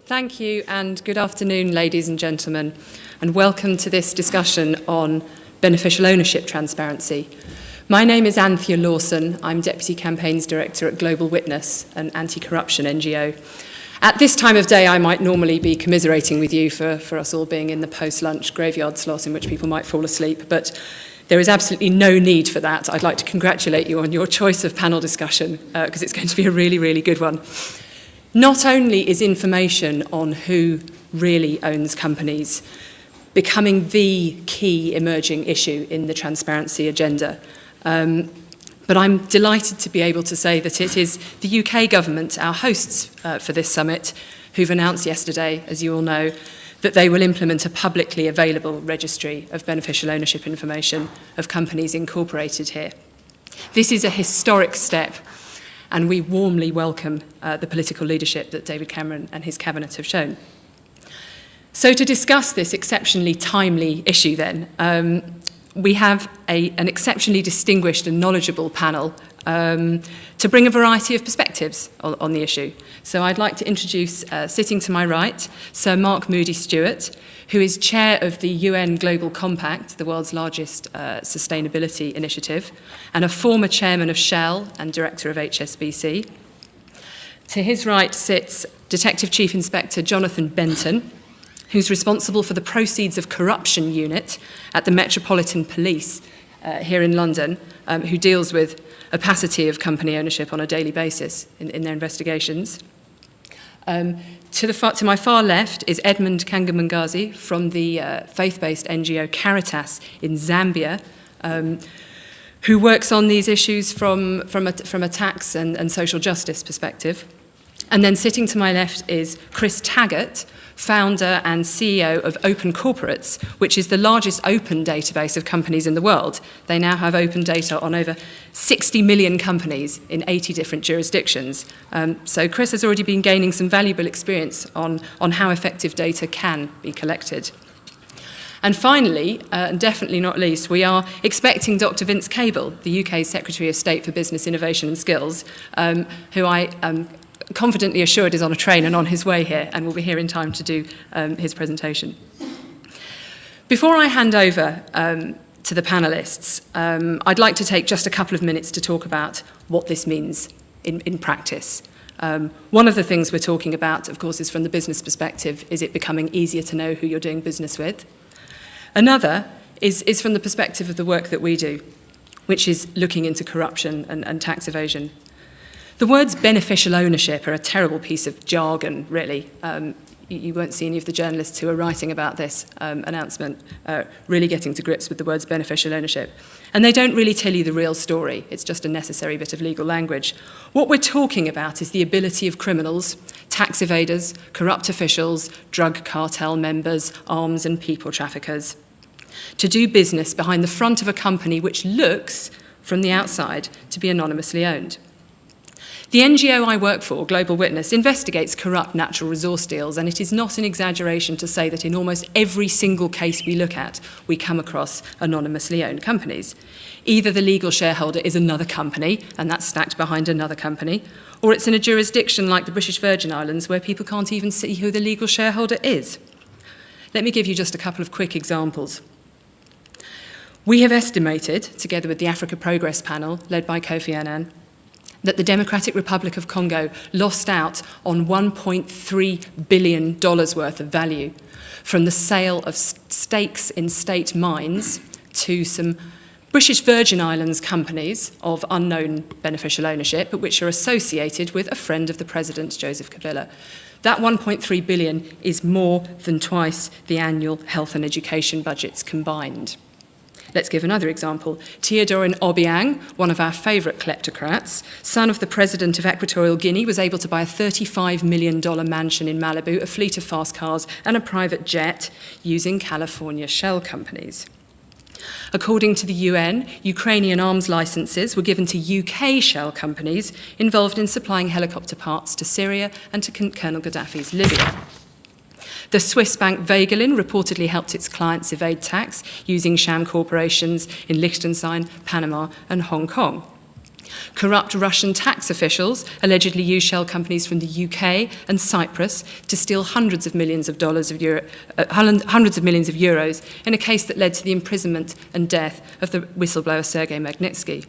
Thank you, and good afternoon, ladies and gentlemen, and welcome to this discussion on beneficial ownership transparency. My name is Anthea Lawson. I'm Deputy Campaigns Director at Global Witness, an anti-corruption NGO. At this time of day, I might normally be commiserating with you for us all being in the post-lunch graveyard slot in which people might fall asleep, but there is absolutely no need for that. I'd like to congratulate you on your choice of panel discussion, because it's going to be a really, really good one. Not only is information on who really owns companies becoming the key emerging issue in the transparency agenda, but I'm delighted to be able to say that it is the UK government, our hosts for this summit, who've announced yesterday, as you all know, that they will implement a publicly available registry of beneficial ownership information of companies incorporated here. This is a historic step, and we warmly welcome the political leadership that David Cameron and his cabinet have shown. So to discuss this exceptionally timely issue then, we have an exceptionally distinguished and knowledgeable panel to bring a variety of perspectives on the issue. So I'd like to introduce, sitting to my right, Sir Mark Moody Stuart, who is chair of the UN Global Compact, the world's largest sustainability initiative, and a former chairman of Shell and director of HSBC. To his right sits Detective Chief Inspector Jonathan Benton, who's responsible for the Proceeds of Corruption Unit at the Metropolitan Police here in London, who deals with opacity of company ownership on a daily basis in their investigations. To my far left is Edmund Kangamungazi from the faith-based NGO Caritas in Zambia, who works on these issues from a tax and social justice perspective. And then sitting to my left is Chris Taggart, founder and CEO of Open Corporates, which is the largest open database of companies in the world. They now have open data on over 60 million companies in 80 different jurisdictions. So Chris has already been gaining some valuable experience on how effective data can be collected. And finally, and definitely not least, we are expecting Dr. Vince Cable, the UK's Secretary of State for Business Innovation and Skills, who I confidently assured is on a train and on his way here and will be here in time to do his presentation. Before I hand over to the panellists, I'd like to take just a couple of minutes to talk about what this means in practice. One of the things we're talking about, of course, is from the business perspective, is it becoming easier to know who you're doing business with? Another is from the perspective of the work that we do, which is looking into corruption and tax evasion. The words beneficial ownership are a terrible piece of jargon, really. You won't see any of the journalists who are writing about this announcement really getting to grips with the words beneficial ownership. And they don't really tell you the real story. It's just a necessary bit of legal language. What we're talking about is the ability of criminals, tax evaders, corrupt officials, drug cartel members, arms and people traffickers to do business behind the front of a company which looks, from the outside, to be anonymously owned. The NGO I work for, Global Witness, investigates corrupt natural resource deals, and it is not an exaggeration to say that in almost every single case we look at, we come across anonymously owned companies. Either the legal shareholder is another company, and that's stacked behind another company, or it's in a jurisdiction like the British Virgin Islands where people can't even see who the legal shareholder is. Let me give you just a couple of quick examples. We have estimated, together with the Africa Progress Panel, led by Kofi Annan, that the Democratic Republic of Congo lost out on $1.3 billion worth of value from the sale of stakes in state mines to some British Virgin Islands companies of unknown beneficial ownership, but which are associated with a friend of the President, Joseph Kabila. That $1.3 billion is more than twice the annual health and education budgets combined. Let's give another example. Teodorin Obiang, one of our favourite kleptocrats, son of the president of Equatorial Guinea, was able to buy a $35 million mansion in Malibu, a fleet of fast cars and a private jet using California shell companies. According to the UN, Ukrainian arms licenses were given to UK shell companies involved in supplying helicopter parts to Syria and to Colonel Gaddafi's Libya. The Swiss bank Vagelin reportedly helped its clients evade tax using sham corporations in Liechtenstein, Panama and Hong Kong. Corrupt Russian tax officials allegedly used shell companies from the UK and Cyprus to steal hundreds of millions of euros in a case that led to the imprisonment and death of the whistleblower Sergei Magnitsky.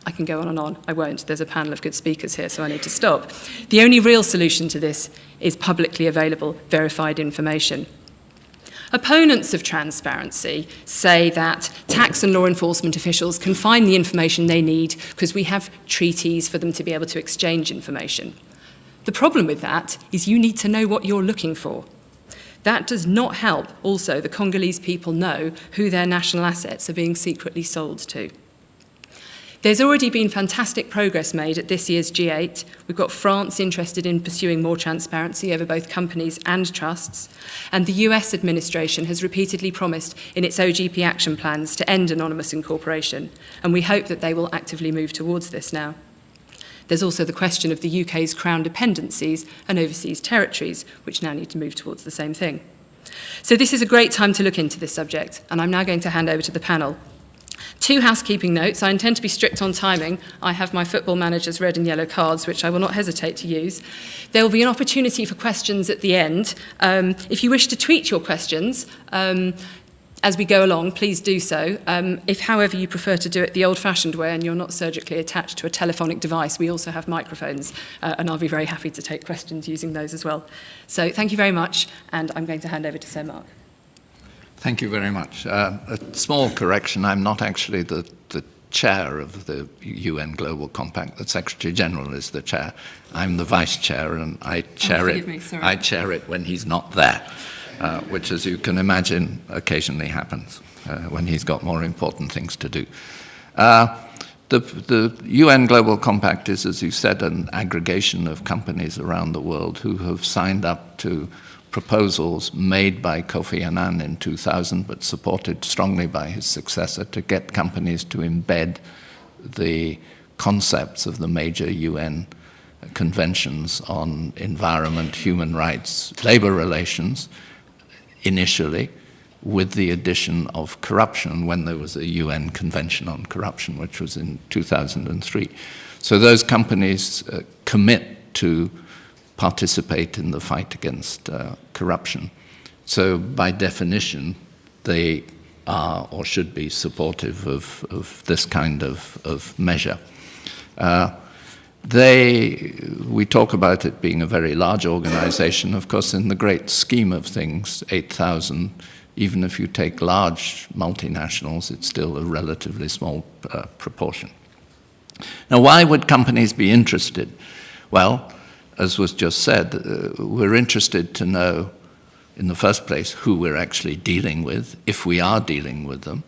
I can go on and on. I won't. There's a panel of good speakers here, so I need to stop. The only real solution to this is publicly available, verified information. Opponents of transparency say that tax and law enforcement officials can find the information they need because we have treaties for them to be able to exchange information. The problem with that is you need to know what you're looking for. That does not help also the Congolese people know who their national assets are being secretly sold to. There's already been fantastic progress made at this year's G8. We've got France interested in pursuing more transparency over both companies and trusts, and the US administration has repeatedly promised in its OGP action plans to end anonymous incorporation, and we hope that they will actively move towards this now. There's also the question of the UK's crown dependencies and overseas territories, which now need to move towards the same thing. So this is a great time to look into this subject, and I'm now going to hand over to the panel. 2 housekeeping notes. I intend to be strict on timing. I have my football manager's red and yellow cards, which I will not hesitate to use. There will be an opportunity for questions at the end. If you wish to tweet your questions as we go along, please do so. If, however, you prefer to do it the old-fashioned way and you're not surgically attached to a telephonic device, we also have microphones, and I'll be very happy to take questions using those as well. So thank you very much, and I'm going to hand over to Sir Mark. Thank you very much. A small correction, I'm not actually the chair of the UN Global Compact. The Secretary General is the chair. I'm the vice chair, and I chair I chair it when he's not there, which, as you can imagine, occasionally happens when he's got more important things to do. The UN Global Compact is, as you said, an aggregation of companies around the world who have signed up to proposals made by Kofi Annan in 2000, but supported strongly by his successor, to get companies to embed the concepts of the major UN conventions on environment, human rights, labor relations, initially, with the addition of corruption when there was a UN convention on corruption, which was in 2003. So those companies commit to participate in the fight against corruption. So by definition, they are or should be supportive of this kind of measure. We talk about it being a very large organization. Of course, in the great scheme of things, 8,000, even if you take large multinationals, it's still a relatively small proportion. Now, why would companies be interested? Well, as was just said, we're interested to know, in the first place, who we're actually dealing with, if we are dealing with them.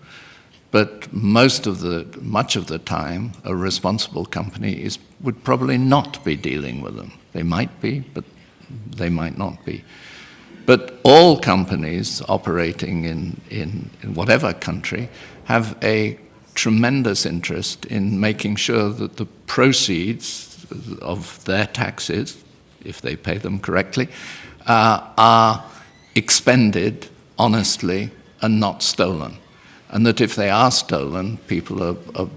But much of the time, a responsible company would probably not be dealing with them. They might be, but they might not be. But all companies operating in whatever country have a tremendous interest in making sure that the proceeds of their taxes, if they pay them correctly, are expended honestly and not stolen. And that if they are stolen, people are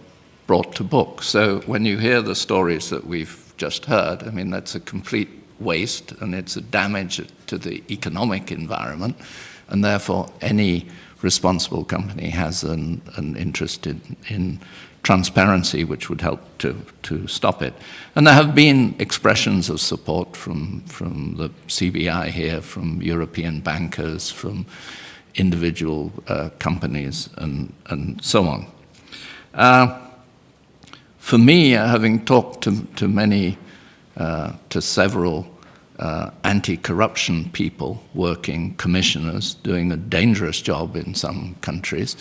brought to book. So when you hear the stories that we've just heard, I mean, that's a complete waste, and it's a damage to the economic environment, and therefore any responsible company has an interest in transparency, which would help to stop it. And there have been expressions of support from the CBI here, from European bankers, from individual companies, and so on. For me, having talked to several anti-corruption people, working commissioners, doing a dangerous job in some countries,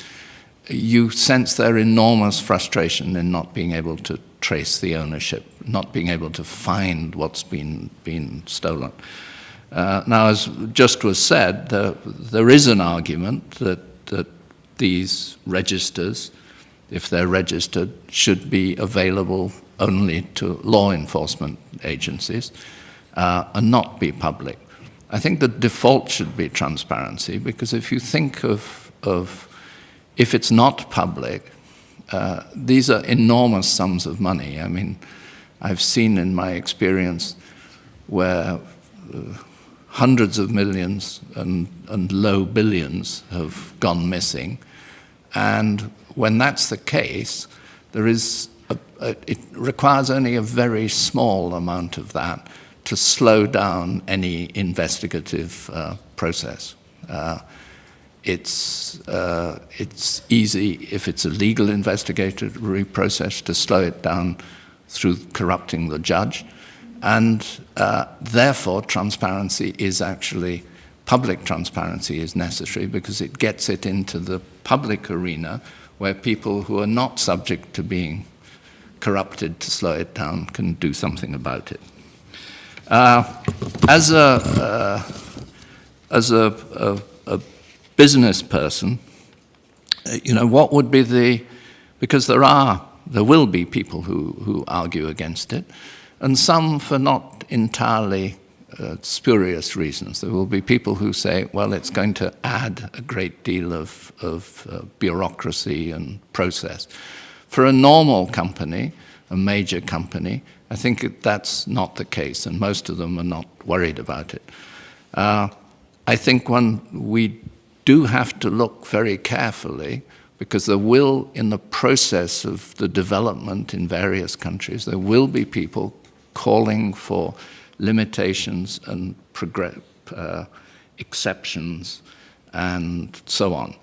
you sense their enormous frustration in not being able to trace the ownership, not being able to find what's been stolen. Now, as just was said, there is an argument that these registers, if they're registered, should be available only to law enforcement agencies and not be public. I think the default should be transparency, because if you think of if it's not public, these are enormous sums of money. I mean, I've seen in my experience where hundreds of millions and low billions have gone missing. And when that's the case, it requires only a very small amount of that to slow down any investigative process. It's easy, if it's a legal investigatory process, to slow it down through corrupting the judge. And therefore, public transparency is necessary, because it gets it into the public arena where people who are not subject to being corrupted to slow it down can do something about it. As a business person, what would be because there will be people who argue against it, and some for not entirely spurious reasons. There will be people who say, well, it's going to add a great deal of bureaucracy and process. For a normal company, a major company, I think that's not the case, and most of them are not worried about it. I think we do have to look very carefully, because there will, in the process of the development in various countries, there will be people calling for limitations and exceptions and so on.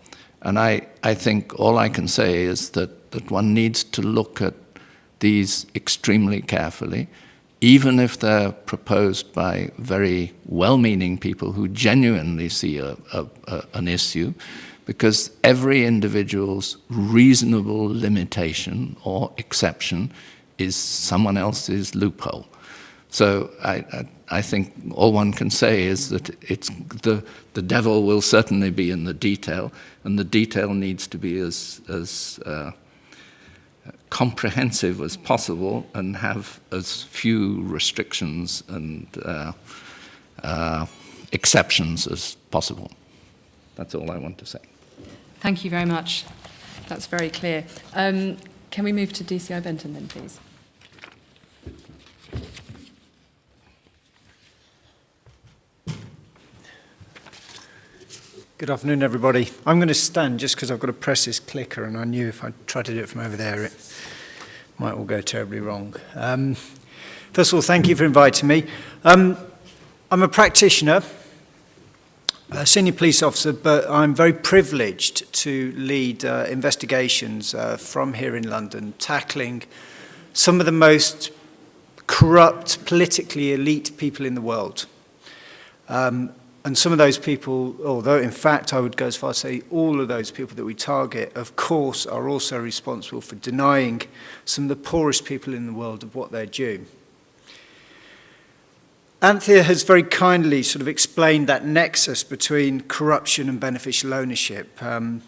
And I think all I can say is that one needs to look at these extremely carefully, even if they're proposed by very well-meaning people who genuinely see an issue, because every individual's reasonable limitation or exception is someone else's loophole. So I think all one can say is that the devil will certainly be in the detail, and the detail needs to be as comprehensive as possible and have as few restrictions and exceptions as possible. That's all I want to say. Thank you very much. That's very clear. Can we move to DCI Benton then, please? Good afternoon, everybody. I'm going to stand just because I've got to press this clicker, and I knew if I tried to do it from over there, it might all go terribly wrong. First of all, thank you for inviting me. I'm a practitioner, a senior police officer, but I'm very privileged to lead investigations from here in London, tackling some of the most corrupt, politically elite people in the world. And some of those people, although in fact I would go as far as say all of those people that we target, of course, are also responsible for denying some of the poorest people in the world of what they're due. Anthea has very kindly sort of explained that nexus between corruption and beneficial ownership. And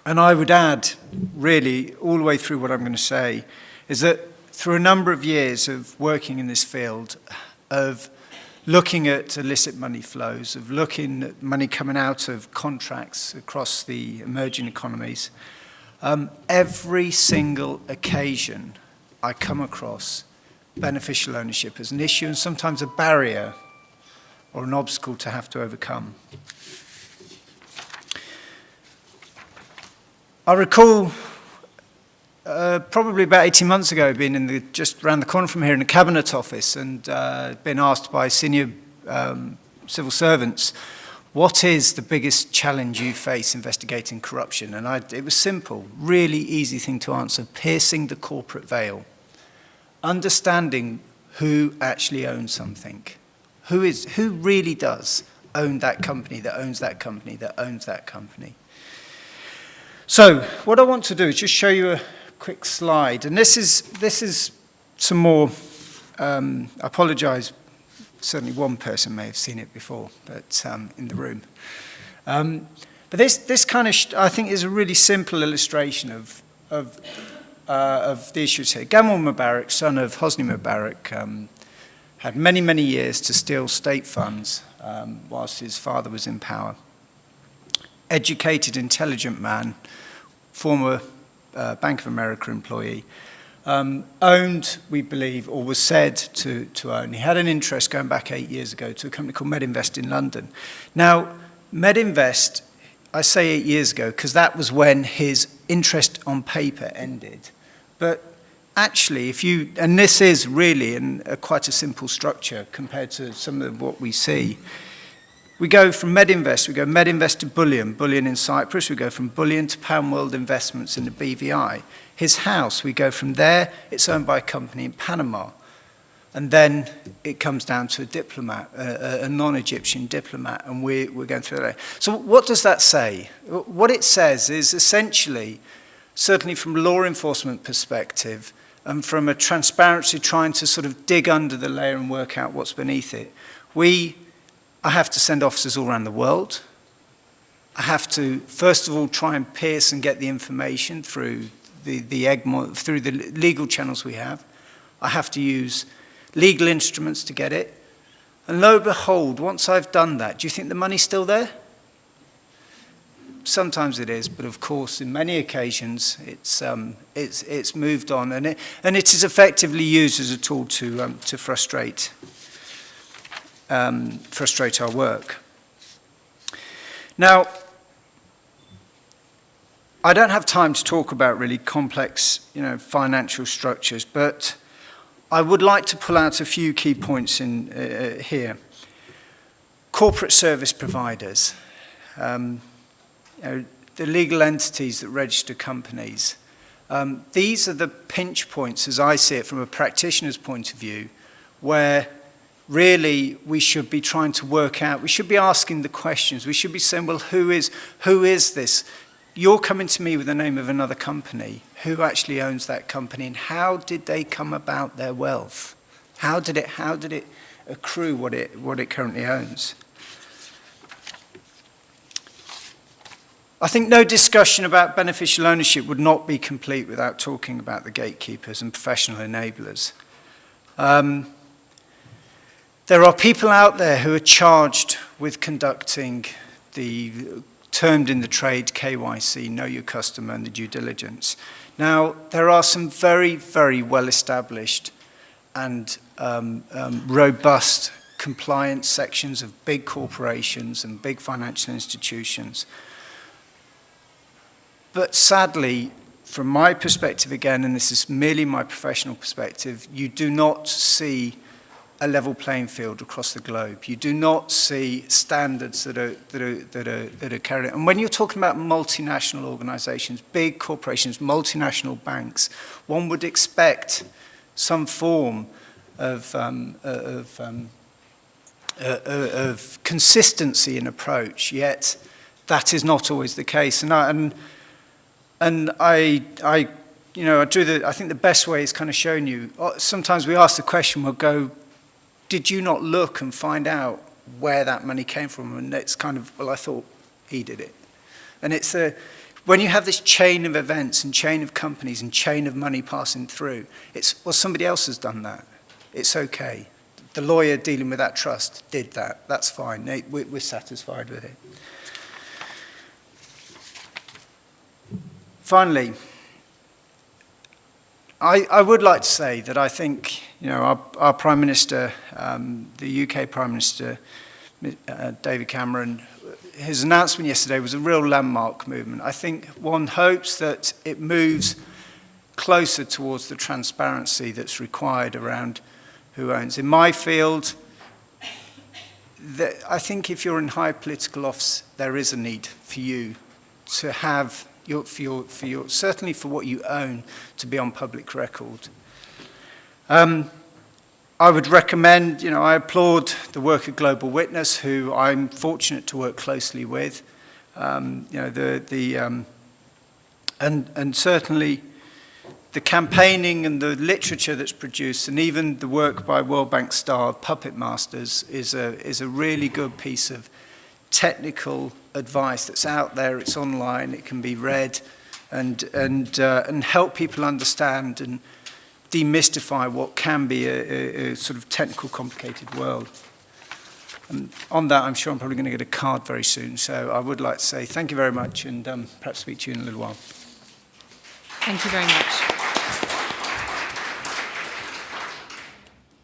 I would add, really, all the way through what I'm going to say, is that through a number of years of working in this field, of looking at illicit money flows, of looking at money coming out of contracts across the emerging economies, every single occasion I come across beneficial ownership as an issue, and sometimes a barrier or an obstacle to have to overcome. I recall probably about 18 months ago, being just around the corner from here in the Cabinet Office, and been asked by senior civil servants, what is the biggest challenge you face investigating corruption? And it was simple, really easy thing to answer: piercing the corporate veil. Understanding who actually owns something. Who really does own that company, that owns that company, that owns that company. So what I want to do is just show you a quick slide, and this is some more. I apologise. Certainly, one person may have seen it before, but in the room. But this kind of I think is a really simple illustration of the issues here. Gamal Mubarak, son of Hosni Mubarak, had many years to steal state funds whilst his father was in power. Educated, intelligent man, former Bank of America employee, owned, we believe, or was said to own. He had an interest going back 8 years ago to a company called Medinvest in London. Now, Medinvest, I say 8 years ago because that was when his interest on paper ended. But actually, and this is really quite a simple structure compared to some of what we see. We go from Medinvest to Bullion in Cyprus. We go from Bullion to Pound World Investments in the BVI. His house, we go from there, it's owned by a company in Panama. And then it comes down to a diplomat, a non-Egyptian diplomat, and we're going through that. So what does that say? What it says is essentially, certainly from a law enforcement perspective, and from a transparency trying to sort of dig under the layer and work out what's beneath it, I have to send officers all around the world. I have to, first of all, try and pierce and get the information through through the legal channels we have. I have to use legal instruments to get it. And lo and behold, once I've done that, do you think the money's still there? Sometimes it is, but of course, in many occasions, it's moved on, and it is effectively used as a tool to frustrate our work. Now, I don't have time to talk about really complex, financial structures, but I would like to pull out a few key points in here. Corporate service providers, the legal entities that register companies. These are the pinch points, as I see it, from a practitioner's point of view, where really we should be trying to work out, we should be asking the questions, we should be saying, well, who is this? You're coming to me with the name of another company. Who actually owns that company, and how did they come about their wealth? How did it accrue what it currently owns? I think no discussion about beneficial ownership would not be complete without talking about the gatekeepers and professional enablers. There are people out there who are charged with conducting the termed in the trade KYC, know your customer, and the due diligence. Now, there are some very, very well-established and robust compliance sections of big corporations and big financial institutions. But sadly, from my perspective again, and this is merely my professional perspective, you do not see a level playing field across the globe. You do not see standards that are carried out. And when you're talking about multinational organizations, big corporations, multinational banks, one would expect some form of consistency in approach, yet that is not always the case. I think the best way is kind of showing you. Sometimes we ask the question, we'll go, did you not look and find out where that money came from? And it's kind of, well, I thought he did it. And it's when you have this chain of events and chain of companies and chain of money passing through, it's, well, somebody else has done that. It's okay. The lawyer dealing with that trust did that. That's fine. We're satisfied with it. Finally, I would like to say that I think, our Prime Minister, the UK Prime Minister, David Cameron, his announcement yesterday was a real landmark movement. I think one hopes that it moves closer towards the transparency that's required around who owns. In my field, I think if you're in high political office, there is a need for you to have certainly for what you own, to be on public record. I would recommend, I applaud the work of Global Witness, who I'm fortunate to work closely with. And certainly the campaigning and the literature that's produced, and even the work by World Bank star Puppet Masters is a really good piece of technical advice that's out there. It's online, it can be read, and help people understand and demystify what can be a sort of technical, complicated world. And on that, I'm sure I'm probably going to get a card very soon. So I would like to say thank you very much, and perhaps speak to you in a little while. Thank you very much.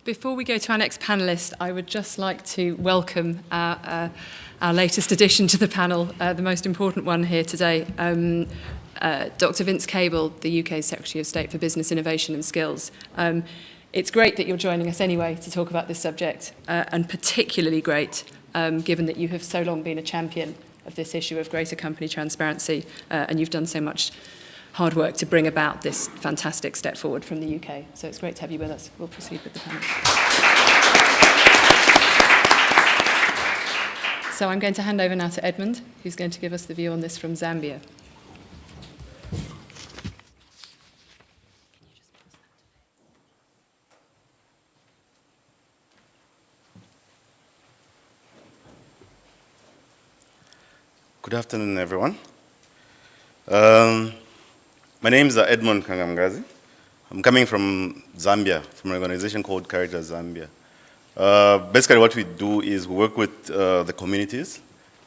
Before we go to our next panellist, I would just like to welcome our latest addition to the panel, the most important one here today, Dr. Vince Cable, the UK's Secretary of State for Business Innovation and Skills. It's great that you're joining us anyway to talk about this subject, and particularly great given that you have so long been a champion of this issue of greater company transparency, and you've done so much hard work to bring about this fantastic step forward from the UK. So it's great to have you with us. We'll proceed with the panel. So I'm going to hand over now to Edmund, who's going to give us the view on this from Zambia. Good afternoon, everyone. My name is Edmund Kangamgazi. I'm coming from Zambia, from an organization called Caritas Zambia. Basically, what we do is we work with the communities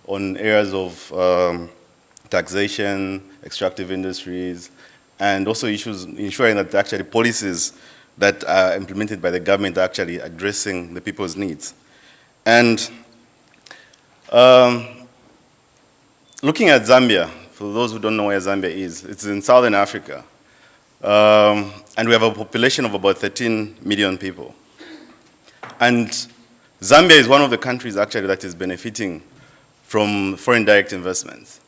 on areas of taxation, extractive industries, and also issues ensuring that actually policies that are implemented by the government are actually addressing the people's needs. And looking at Zambia, for those who don't know where Zambia is, it's in southern Africa. And we have a population of about 13 million people. And Zambia is one of the countries actually that is benefiting from foreign direct investments.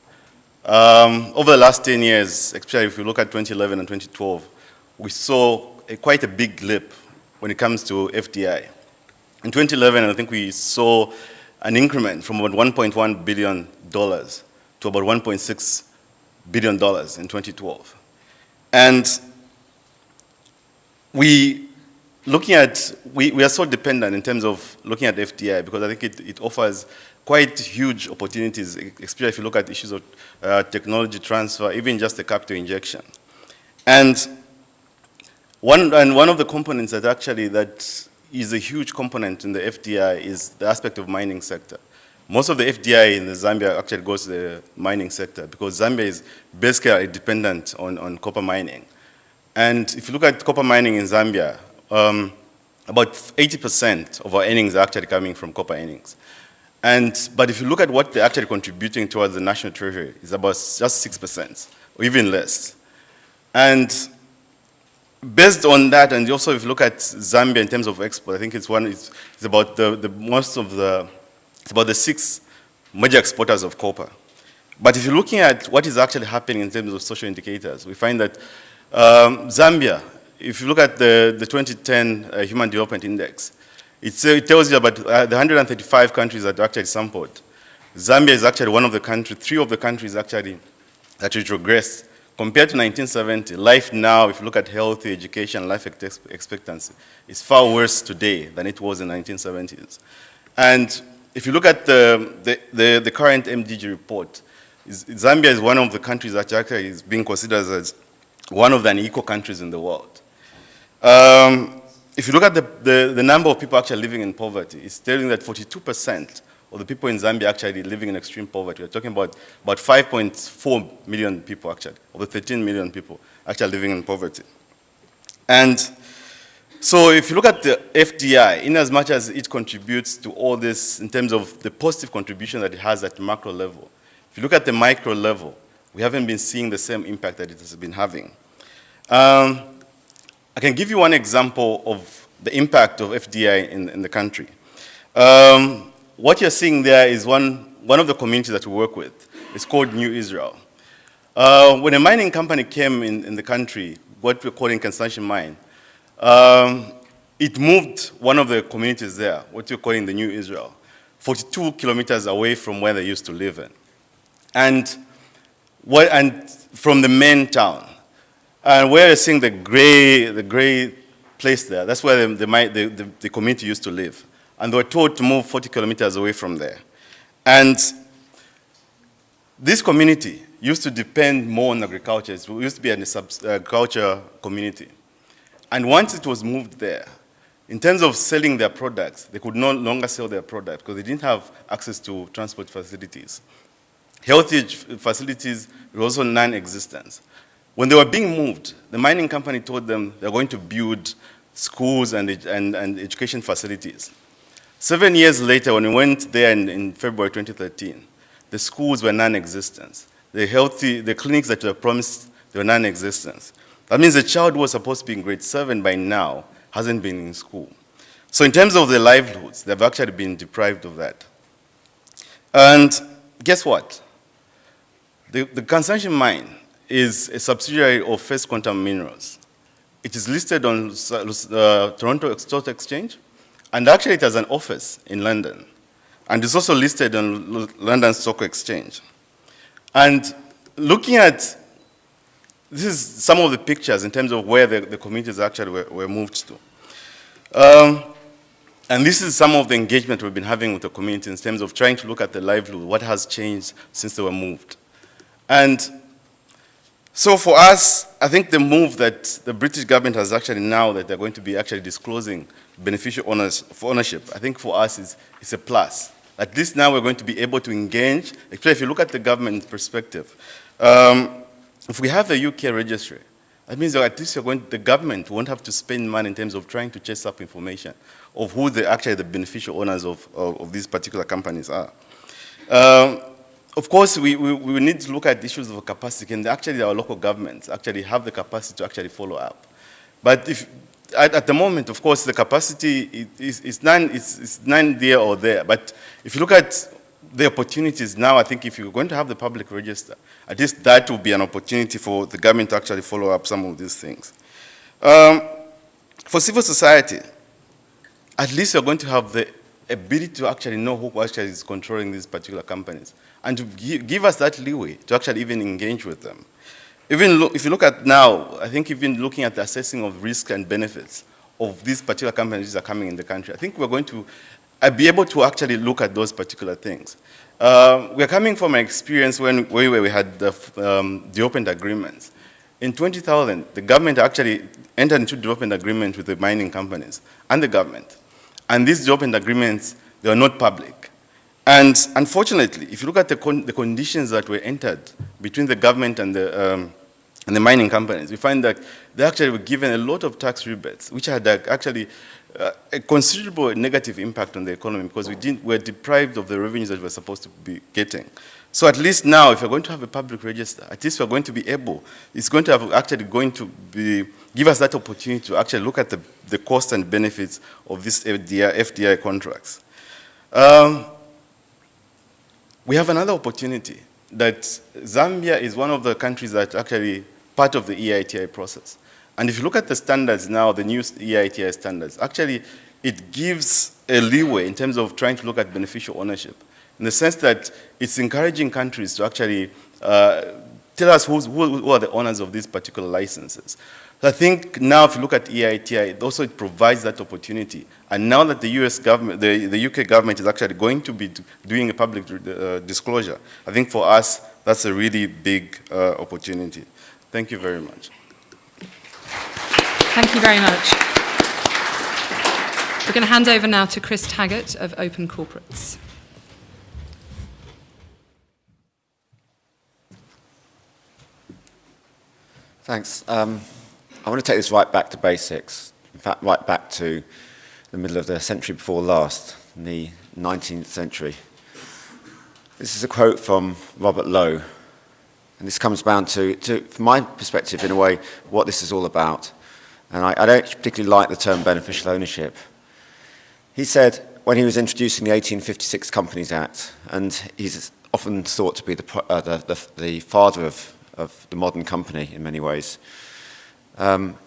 Over the last 10 years, especially if you look at 2011 and 2012, we saw quite a big leap when it comes to FDI. In 2011, I think we saw an increment from about $1.1 billion to about $1.6 billion in 2012. And we are so dependent in terms of looking at FDI because I think it offers quite huge opportunities, especially if you look at issues of technology transfer, even just the capital injection. And one of the components that is a huge component in the FDI is the aspect of mining sector. Most of the FDI in Zambia actually goes to the mining sector because Zambia is basically dependent on copper mining. And if you look at copper mining in Zambia, about 80% of our earnings are actually coming from copper earnings. But if you look at what they're actually contributing towards the national treasury, it's about just 6% or even less. And based on that, and also if you look at Zambia in terms of export, I think it's about it's about the 6 major exporters of copper. But if you're looking at what is actually happening in terms of social indicators, we find that Zambia, if you look at the 2010 Human Development Index, it tells you about the 135 countries that are actually sampled. Zambia is actually one of the countries, 3 of the countries actually that retrogressed. Compared to 1970, life now, if you look at health, education, life expectancy, is far worse today than it was in the 1970s. And if you look at the current MDG report, Zambia is one of the countries that actually is being considered as one of the unequal countries in the world. If you look at the number of people actually living in poverty, it's telling that 42% of the people in Zambia actually living in extreme poverty. We're talking about 5.4 million people actually, of the 13 million people actually living in poverty. And so if you look at the FDI, in as much as it contributes to all this in terms of the positive contribution that it has at the macro level, if you look at the micro level, we haven't been seeing the same impact that it has been having. I can give you one example of the impact of FDI in the country. What you're seeing there is one of the communities that we work with. It's called New Israel. When a mining company came in the country, what we're calling Consumption Mine, it moved one of the communities there, what we're calling the New Israel, 42 kilometers away from where they used to live in. And from the main town. And where you're seeing the gray place there, that's where the community used to live. And they were told to move 40 kilometers away from there. And this community used to depend more on agriculture. It used to be an agriculture community. And once it was moved there, in terms of selling their products, they could no longer sell their products because they didn't have access to transport facilities. Health facilities were also non-existent. When they were being moved, the mining company told them they're going to build schools and education facilities. 7 years later, when we went there in February 2013, the schools were non-existent. The clinics that were promised, they were non-existent. That means the child who was supposed to be in grade 7 by now hasn't been in school. So in terms of their livelihoods, they've actually been deprived of that. And guess what? The Kansanshi mine is a subsidiary of First Quantum Minerals. It is listed on Toronto Stock Exchange, and actually it has an office in London. And it's also listed on London Stock Exchange. And looking at, this is some of the pictures in terms of where the communities actually were moved to. And this is some of the engagement we've been having with the community in terms of trying to look at the livelihood, what has changed since they were moved. And so for us, I think the move that the British government has actually now that they're going to be actually disclosing beneficial ownership, I think for us is a plus. At least now we're going to be able to engage, especially if you look at the government perspective. If we have the UK registry, that means that at least the government won't have to spend money in terms of trying to chase up information of who actually the beneficial owners of these particular companies are. Of course, we need to look at issues of capacity, and actually our local governments actually have the capacity to actually follow up. But at the moment, of course, the capacity is none there or there. But if you look at the opportunities now, I think if you're going to have the public register, at least that will be an opportunity for the government to actually follow up some of these things. For civil society, at least you're going to have the ability to actually know who actually is controlling these particular companies, and to give us that leeway to actually even engage with them. Even if you look at now, I think even looking at the assessing of risk and benefits of these particular companies that are coming in the country, I think we're going to be able to actually look at those particular things. We're coming from an experience where we had the open agreements. In 2000, the government actually entered into development agreements with the mining companies and the government. And these development agreements, they are not public. And unfortunately, if you look at the conditions that were entered between the government and the mining companies, we find that they actually were given a lot of tax rebates, which had actually a considerable negative impact on the economy because we were deprived of the revenues that we were supposed to be getting. So at least now, if we're going to have a public register, at least we're going to be able, it's going to have actually going to give us that opportunity to actually look at the costs and benefits of these FDI contracts. We have another opportunity that Zambia is one of the countries that actually part of the EITI process. And if you look at the standards now, the new EITI standards, actually it gives a leeway in terms of trying to look at beneficial ownership, in the sense that it's encouraging countries to actually tell us who are the owners of these particular licenses. So I think now if you look at EITI, it provides that opportunity. And now that the US government, the UK government is actually going to be doing a public disclosure, I think for us, that's a really big opportunity. Thank you very much. Thank you very much. We're going to hand over now to Chris Taggart of Open Corporates. Thanks. I want to take this right back to basics. In fact, right back to the middle of the century before last, in the 19th century. This is a quote from Robert Lowe. And this comes down to, from my perspective, in a way, what this is all about. And I don't particularly like the term beneficial ownership. He said, when he was introducing the 1856 Companies Act, and he's often thought to be the father of the modern company in many ways,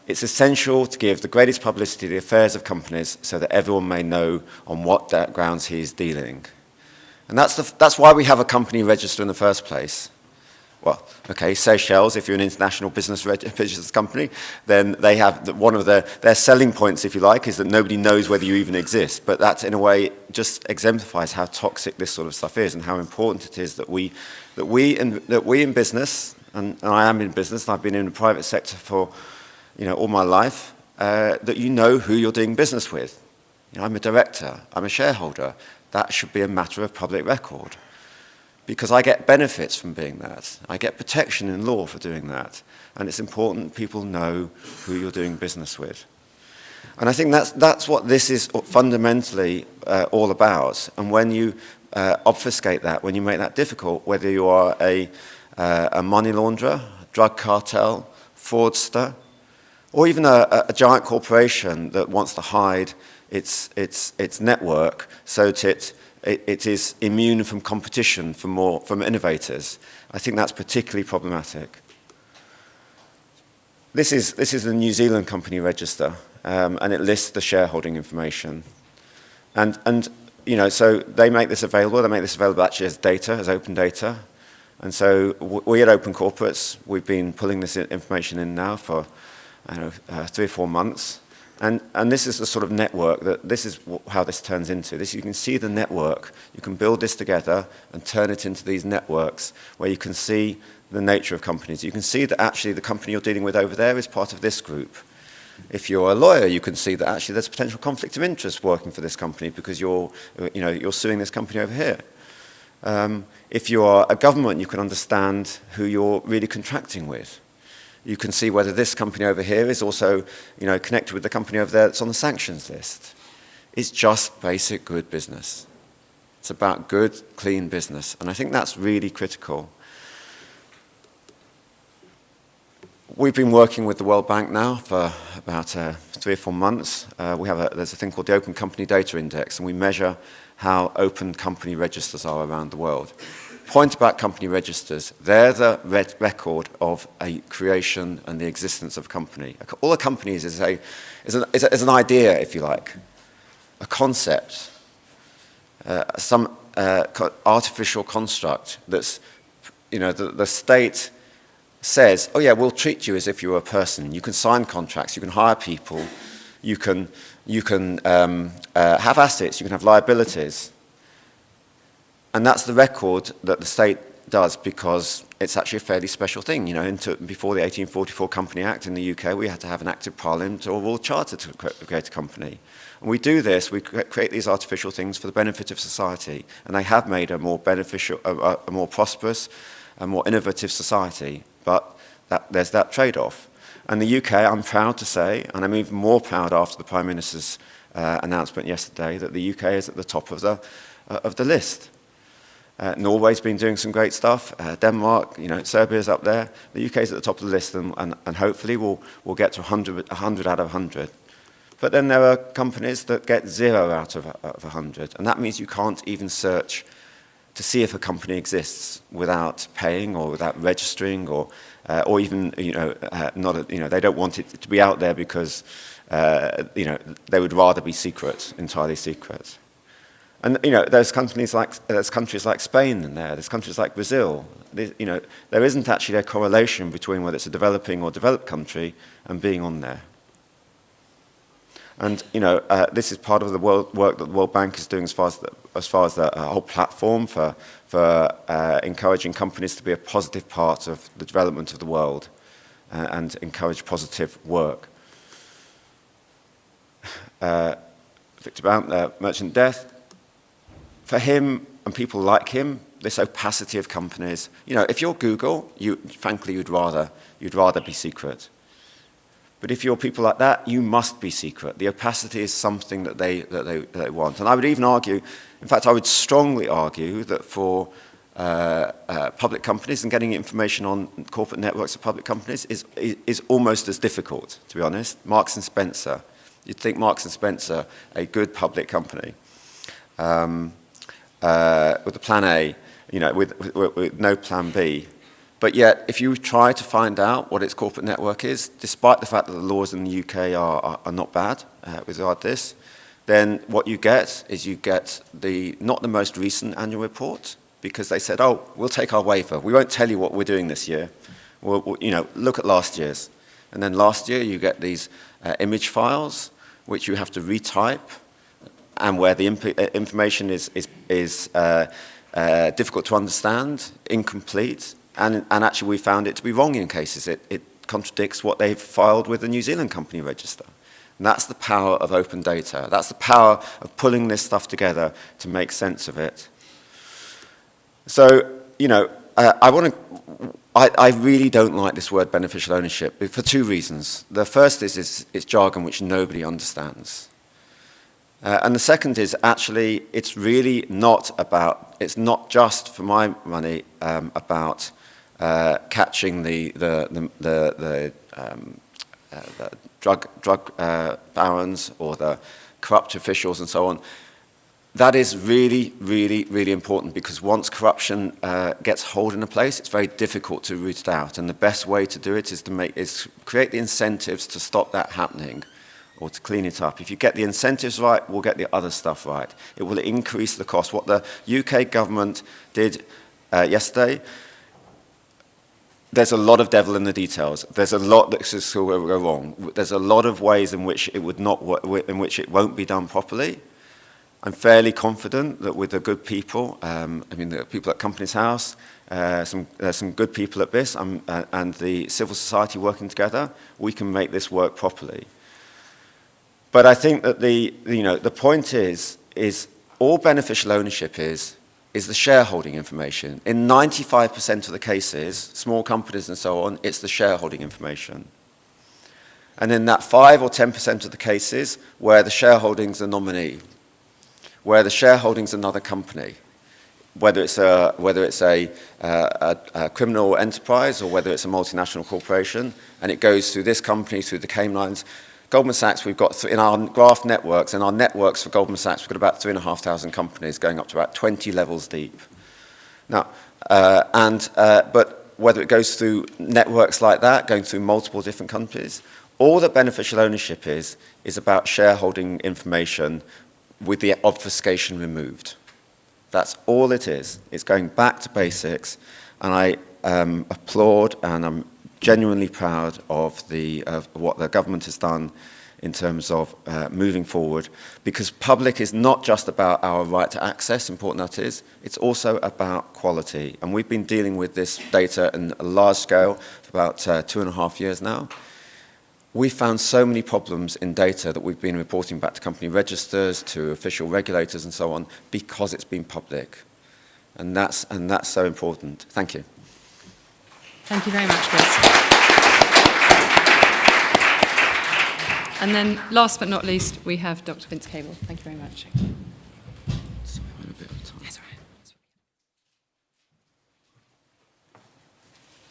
it's essential to give the greatest publicity to the affairs of companies so that everyone may know on what grounds he is dealing. And that's why we have a company register in the first place. Well, okay, Seychelles, if you're an international business company, then they have one of their selling points, if you like, is that nobody knows whether you even exist. But that, in a way, just exemplifies how toxic this sort of stuff is and how important it is that we in business, and I am in business, and I've been in the private sector for all my life, that you know who you're doing business with. I'm a director, I'm a shareholder. That should be a matter of public record. because I get benefits from being that. I get protection in law for doing that. And it's important people know who you're doing business with. And I think that's what this is fundamentally all about. And when you obfuscate that, when you make that difficult, whether you are a money launderer, drug cartel, fraudster, or even a giant corporation that wants to hide its network so that it is immune from competition from innovators, I think that's particularly problematic. This is the New Zealand company register, and it lists the shareholding information. And you know, so they make this available. They make this available actually as data, as open data. And so we at Open Corporates, we've been pulling this information in now for 3 or 4 months. And this is the sort of network this is how this turns into. You can see the network. You can build this together and turn it into these networks where you can see the nature of companies. You can see that actually the company you're dealing with over there is part of this group. If you're a lawyer, you can see that actually there's potential conflict of interest working for this company because you're suing this company over here. If you are a government, you can understand who you're really contracting with. You can see whether this company over here is also, connected with the company over there that's on the sanctions list. It's just basic good business. It's about good, clean business. And I think that's really critical. We've been working with the World Bank now for about 3 or 4 months. There's a thing called the Open Company Data Index, and we measure how open company registers are around the world. Point about company registers, they're the record of a creation and the existence of a company. All a company is an idea, if you like, a concept, some artificial construct that's, the state says, oh yeah, we'll treat you as if you were a person. You can sign contracts, you can hire people, you can have assets, you can have liabilities. And that's the record that the state does because it's actually a fairly special thing. Before the 1844 Company Act in the UK, we had to have an active parliament or a royal charter to create a company. And we do this, we create these artificial things for the benefit of society. And they have made a more beneficial, a more prosperous, a more innovative society. But there's that trade-off. And the UK, I'm proud to say, and I'm even more proud after the Prime Minister's announcement yesterday, that the UK is at the top of the list. Norway's been doing some great stuff. Denmark, Serbia's up there. The UK's at the top of the list, and hopefully we'll get to 100 out of 100. But then there are companies that get 0 out of 100, and that means you can't even search to see if a company exists without paying or without registering or even they don't want it to be out there because they would rather be secret, entirely secret. And there's countries like Spain in there. There's countries like Brazil. There isn't actually a correlation between whether it's a developing or developed country and being on there. And this is part of the work that the World Bank is doing as far as the whole platform for encouraging companies to be a positive part of the development of the world and encourage positive work. Victor Bout, Merchant Death. For him and people like him, this opacity of companies. If you're Google, frankly you'd rather be secret. But if you're people like that, you must be secret. The opacity is something that they want. And I would even argue, in fact, I would strongly argue that for public companies and getting information on corporate networks of public companies is almost as difficult, to be honest. Marks and Spencer. You'd think Marks and Spencer, a good public company, with a plan A, with no plan B. But yet, if you try to find out what its corporate network is, despite the fact that the laws in the UK are not bad with regard to this, then what you get is not the most recent annual report, because they said, oh, we'll take our waiver. We won't tell you what we're doing this year. We'll look at last year's. And then last year, you get these image files, which you have to retype, and where the information is difficult to understand, incomplete, and actually we found it to be wrong in cases. It contradicts what they've filed with the New Zealand company register. And that's the power of open data. That's the power of pulling this stuff together to make sense of it. So, you know, I really don't like this word beneficial ownership for two reasons. The first is it's jargon which nobody understands. And the second is actually it's really not about, it's not just for my money about catching the drug barons or the corrupt officials and so on. That is really, really, really important because once corruption gets hold in a place, it's very difficult to root it out. And the best way to do it is to create the incentives to stop that happening or to clean it up. If you get the incentives right, we'll get the other stuff right. It will increase the cost. What the UK government did yesterday, there's a lot of devil in the details. There's a lot that could go wrong. There's a lot of ways in which it would not work, in which it won't be done properly. I'm fairly confident that with the good people, the people at Companies House, some good people at BIS, and the civil society working together, we can make this work properly. But I think that the point is all beneficial ownership is the shareholding information. In 95% of the cases, small companies and so on, it's the shareholding information. And in that 5 or 10% of the cases where the shareholding's a nominee, where the shareholding's another company, whether it's a criminal enterprise or whether it's a multinational corporation, and it goes through this company, through the Caymans. Goldman Sachs, we've got, in our graph networks, in our networks for Goldman Sachs, we've got about 3,500 companies going up to about 20 levels deep. Now, but whether it goes through networks like that, going through multiple different companies, all that beneficial ownership is about shareholding information with the obfuscation removed. That's all it is. It's going back to basics, and I applaud and I'm genuinely proud of what the government has done in terms of moving forward, because public is not just about our right to access, important that is, it's also about quality. And we've been dealing with this data in a large scale for about 2.5 years now. We found so many problems in data that we've been reporting back to company registers, to official regulators and so on, because it's been public. And that's so important. Thank you. Thank you very much, Chris. And then, last but not least, we have Dr. Vince Cable. Thank you very much. That's all right.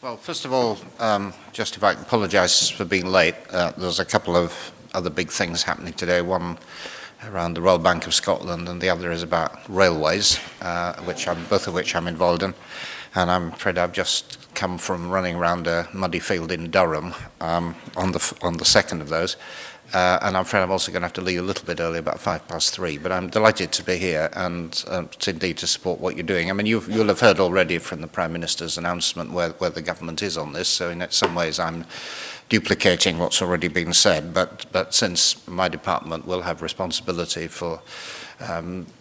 Well, first of all, just if I can apologise for being late, there's a couple of other big things happening today. One around the Royal Bank of Scotland, and the other is about railways, both of which I'm involved in. And I'm afraid I've just come from running around a muddy field in Durham on the second of those. And I'm afraid I'm also going to have to leave a little bit early, about 3:05. But I'm delighted to be here and indeed to support what you're doing. I mean, you'll have heard already from the Prime Minister's announcement where the government is on this. So in some ways I'm duplicating what's already been said. But since my department will have responsibility for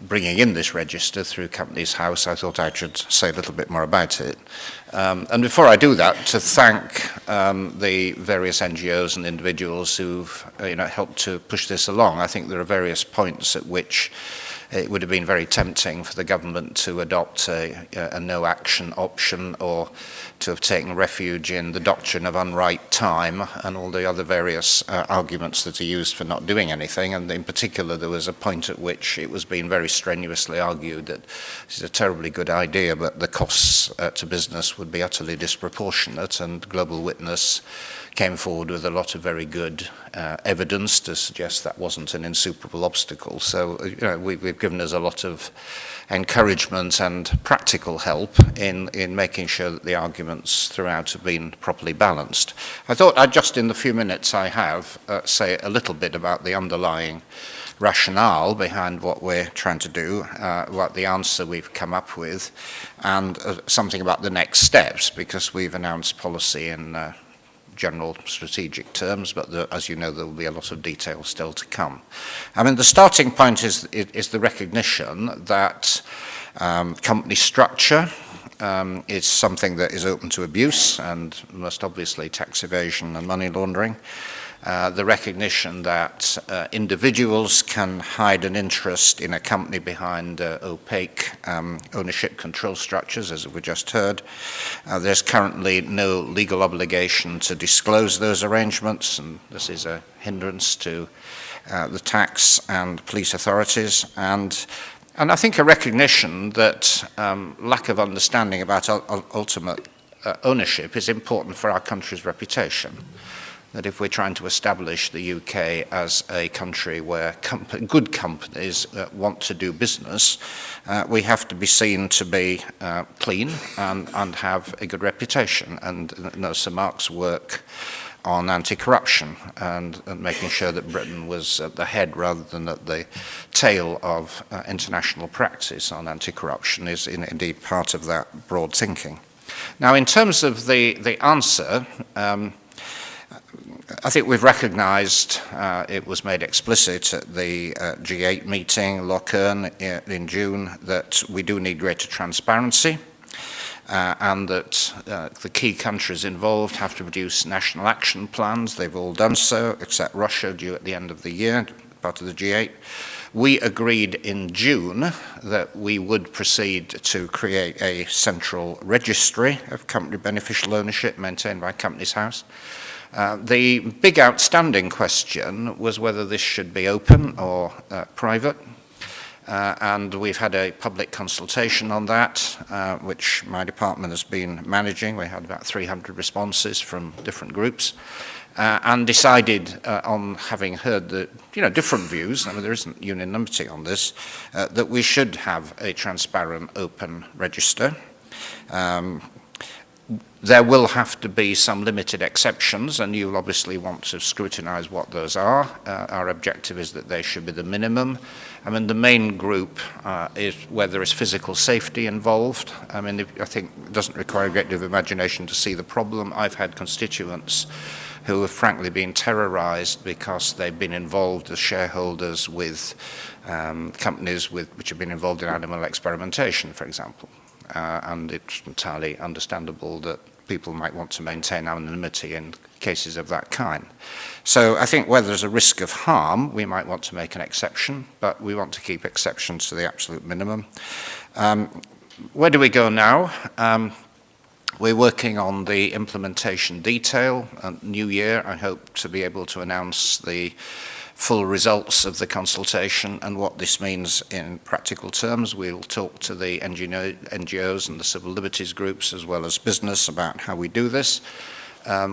bringing in this register through Companies House, I thought I should say a little bit more about it. And before I do that, to thank the various NGOs and individuals who've helped to push this along. I think there are various points at which it would have been very tempting for the government to adopt a no-action option, or to have taken refuge in the doctrine of unright time and all the other various arguments that are used for not doing anything. And in particular, there was a point at which it was being very strenuously argued that this is a terribly good idea, but the costs to business would be utterly disproportionate. And Global Witness came forward with a lot of very good evidence to suggest that wasn't an insuperable obstacle. So we've given us a lot of encouragement and practical help in making sure that the arguments throughout have been properly balanced. I thought I'd just, in the few minutes I have, say a little bit about the underlying rationale behind what we're trying to do, what the answer we've come up with, and something about the next steps, because we've announced policy in general strategic terms, but as you know, there will be a lot of detail still to come. I mean, the starting point is the recognition that company structure is something that is open to abuse, and most obviously tax evasion and money laundering. the recognition that individuals can hide an interest in a company behind opaque ownership control structures, as we just heard. There's currently no legal obligation to disclose those arrangements, and this is a hindrance to the tax and police authorities. And I think a recognition that lack of understanding about ultimate ownership is important for our country's reputation. That if we're trying to establish the UK as a country where good companies want to do business, we have to be seen to be clean and have a good reputation. And Sir Mark's work on anti-corruption and making sure that Britain was at the head rather than at the tail of international practice on anti-corruption is indeed part of that broad thinking. Now, in terms of the answer, I think we've recognised, it was made explicit at the G8 meeting, Lawson, in June, that we do need greater transparency and that the key countries involved have to produce national action plans. They've all done so, except Russia, due at the end of the year, part of the G8. We agreed in June that we would proceed to create a central registry of company beneficial ownership maintained by Companies House. The big outstanding question was whether this should be open or private, and we've had a public consultation on that, which my department has been managing. We had about 300 responses from different groups, and decided on having heard the different views, I mean there isn't unanimity on this, that we should have a transparent, open register. There will have to be some limited exceptions, and you'll obviously want to scrutinise what those are. Our objective is that they should be the minimum. I mean, the main group is where there is physical safety involved. I mean, I think it doesn't require a great deal of imagination to see the problem. I've had constituents who have frankly been terrorised because they've been involved as shareholders with companies which have been involved in animal experimentation, for example. And it's entirely understandable that people might want to maintain anonymity in cases of that kind. So I think where there's a risk of harm, we might want to make an exception, but we want to keep exceptions to the absolute minimum. Where do we go now? We're working on the implementation detail. New year, I hope to be able to announce the full results of the consultation and what this means in practical terms. We'll talk to the NGOs and the civil liberties groups as well as business about how we do this.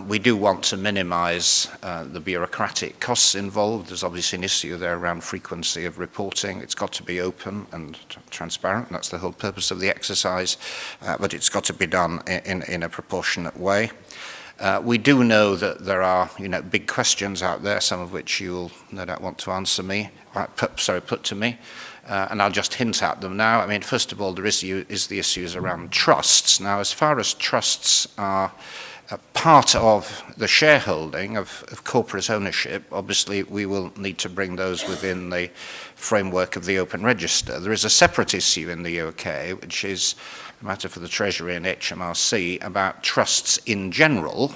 We do want to minimise the bureaucratic costs involved. There's obviously an issue there around frequency of reporting. It's got to be open and transparent. That's the whole purpose of the exercise, but it's got to be done in a proportionate way. We do know that there are, big questions out there, some of which you'll no doubt want to answer me, put to me, and I'll just hint at them now. I mean, first of all, there is the issues around trusts. Now, as far as trusts are part of the shareholding of corporate ownership, obviously we will need to bring those within the framework of the open register. There is a separate issue in the UK, which is a matter for the Treasury and HMRC, about trusts in general,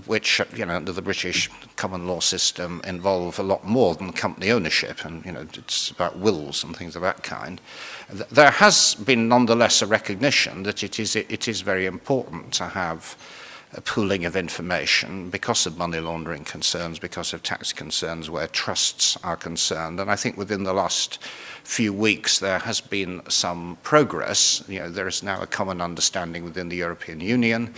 which, under the British common law system involve a lot more than company ownership, and, it's about wills and things of that kind. There has been nonetheless a recognition that it is very important to have a pooling of information because of money laundering concerns, because of tax concerns where trusts are concerned. And I think within the last few weeks there has been some progress. There is now a common understanding within the European Union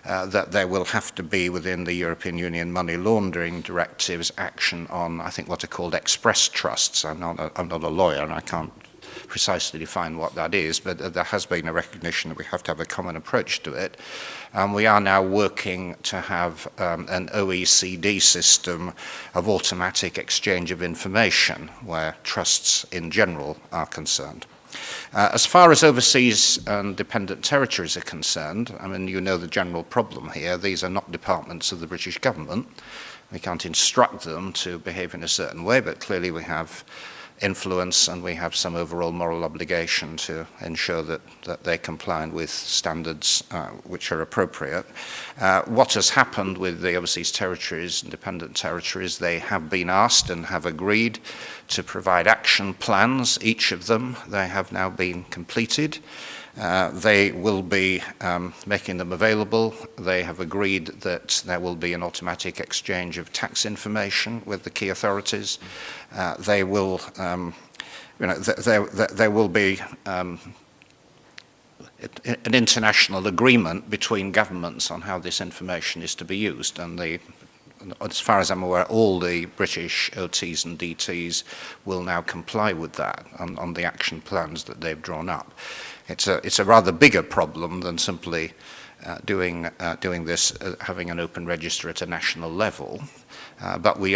that there will have to be within the European Union money laundering directives action on, I think, what are called express trusts. I'm not a lawyer and I can't precisely define what that is, but there has been a recognition that we have to have a common approach to it. And we are now working to have an OECD system of automatic exchange of information where trusts in general are concerned. As far as overseas and dependent territories are concerned, I mean, the general problem here. These are not departments of the British government. We can't instruct them to behave in a certain way, but clearly we have influence, and we have some overall moral obligation to ensure that they comply with standards which are appropriate. What has happened with the overseas territories, independent territories, they have been asked and have agreed to provide action plans, each of them. They have now been completed. They will be making them available. They have agreed that there will be an automatic exchange of tax information with the key authorities. They will, there will be an international agreement between governments on how this information is to be used, and as far as I'm aware, all the British OTs and DTs will now comply with that on the action plans that they've drawn up. It's a rather bigger problem than simply doing this, having an open register at a national level. But we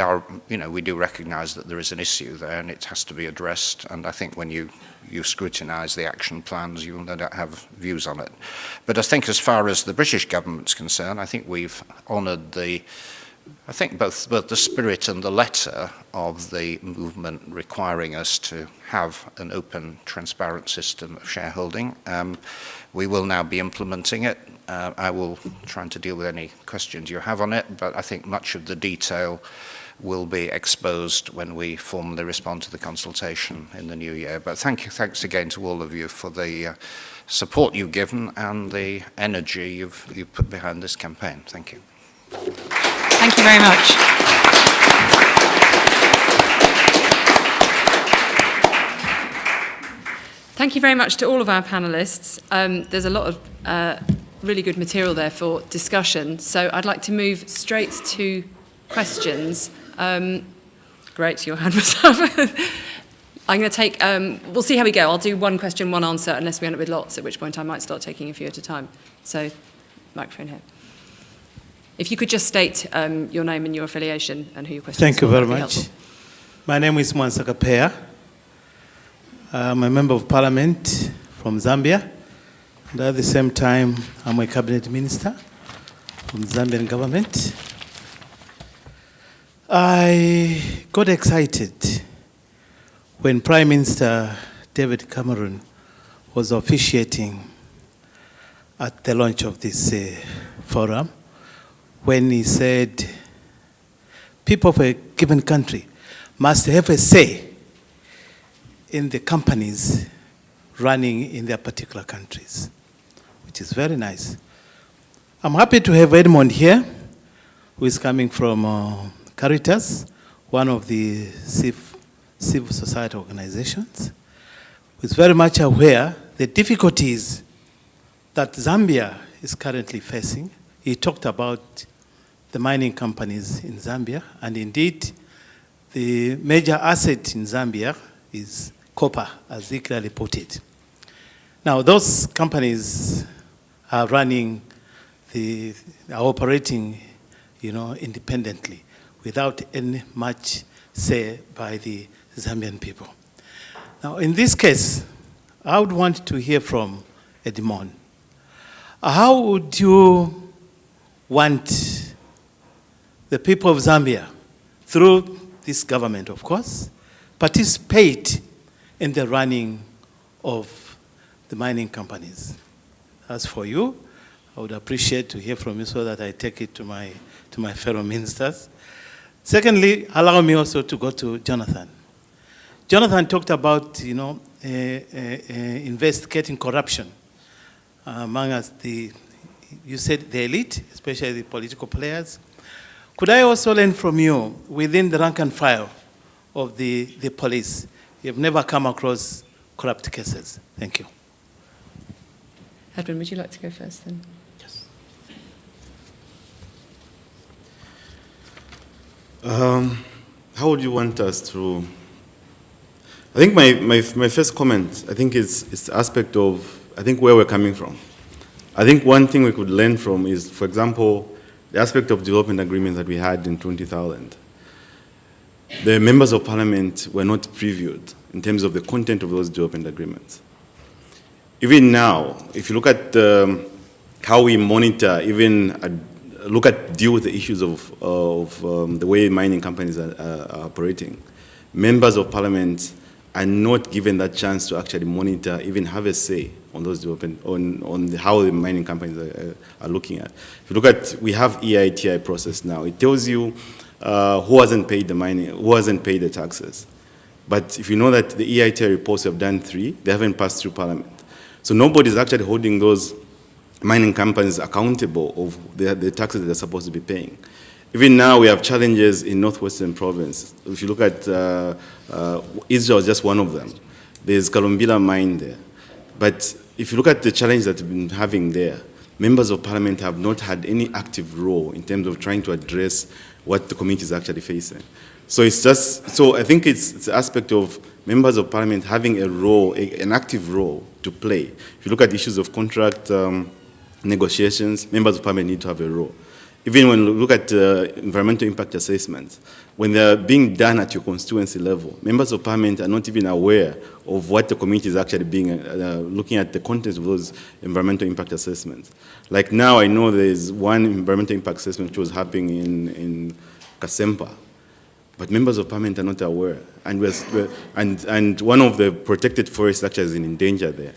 do recognise that there is an issue there, and it has to be addressed. And I think when you scrutinise the action plans, you will no doubt have views on it. But I think as far as the British government's concerned, I think we've honoured both the spirit and the letter of the movement requiring us to have an open, transparent system of shareholding. We will now be implementing it. I will try to deal with any questions you have on it, but I think much of the detail will be exposed when we formally respond to the consultation in the new year. But thanks again to all of you for the support you've given and the energy you've put behind this campaign. Thank you. Thank you very much. Thank you very much to all of our panellists. There's a lot of really good material there for discussion, so I'd like to move straight to questions. Great, your hand was up. I'm going to take, we'll see how we go. I'll do one question, one answer, unless we end up with lots, at which point I might start taking a few at a time. So, microphone here. If you could just state your name and your affiliation and who your question is. Thank you very much. My name is Mwansaka Pea. I'm a member of parliament from Zambia. And at the same time, I'm a cabinet minister from the Zambian government. I got excited when Prime Minister David Cameron was officiating at the launch of this forum, when he said people of a given country must have a say in the companies running in their particular countries, which is very nice. I'm happy to have Edmond here, who is coming from Caritas, one of the civil society organizations, who is very much aware the difficulties that Zambia is currently facing. He talked about the mining companies in Zambia, and indeed, the major asset in Zambia is copper, as he clearly put it. Now, those companies are running, are operating, independently, without any much say by the Zambian people. Now, in this case, I would want to hear from Edmond. How would you want the people of Zambia, through this government, of course, participate in the running of the mining companies? As for you, I would appreciate to hear from you so that I take it to my fellow ministers. Secondly, allow me also to go to Jonathan. Jonathan talked about, investigating corruption among us, you said the elite, especially the political players. Could I also learn from you, within the rank and file of the police, you've never come across corrupt cases? Thank you. Edwin, would you like to go first then? Yes. How would you want us to... I think my first comment, I think is the aspect of, I think, where we're coming from. I think one thing we could learn from is, for example, the aspect of development agreements that we had in 20,000. The members of parliament were not previewed in terms of the content of those development agreements. Even now, if you look at how we monitor, deal with the issues of the way mining companies are operating, members of parliament are not given that chance to actually monitor, even have a say on those on how the mining companies are looking at. If you look at, we have EITI process now. It tells you who hasn't paid who hasn't paid the taxes. But if you know that the EITI reports have done 3, they haven't passed through Parliament. So nobody's actually holding those mining companies accountable of the taxes they're supposed to be paying. Even now, we have challenges in Northwestern Province. If you look at Israel, is just one of them. There's Kalumbila mine there. But if you look at the challenge that we've been having there, members of Parliament have not had any active role in terms of trying to address what the community is actually facing. So it's just, so I think it's the aspect of members of Parliament having a role, an active role to play. If you look at issues of contract negotiations, members of Parliament need to have a role. Even when you look at environmental impact assessments, when they're being done at your constituency level, members of Parliament are not even aware of what the community is actually being, looking at the contents of those environmental impact assessments. Like now, I know there's one environmental impact assessment which was happening in Kasempa, but members of Parliament are not aware. And, and one of the protected forests actually is in danger there.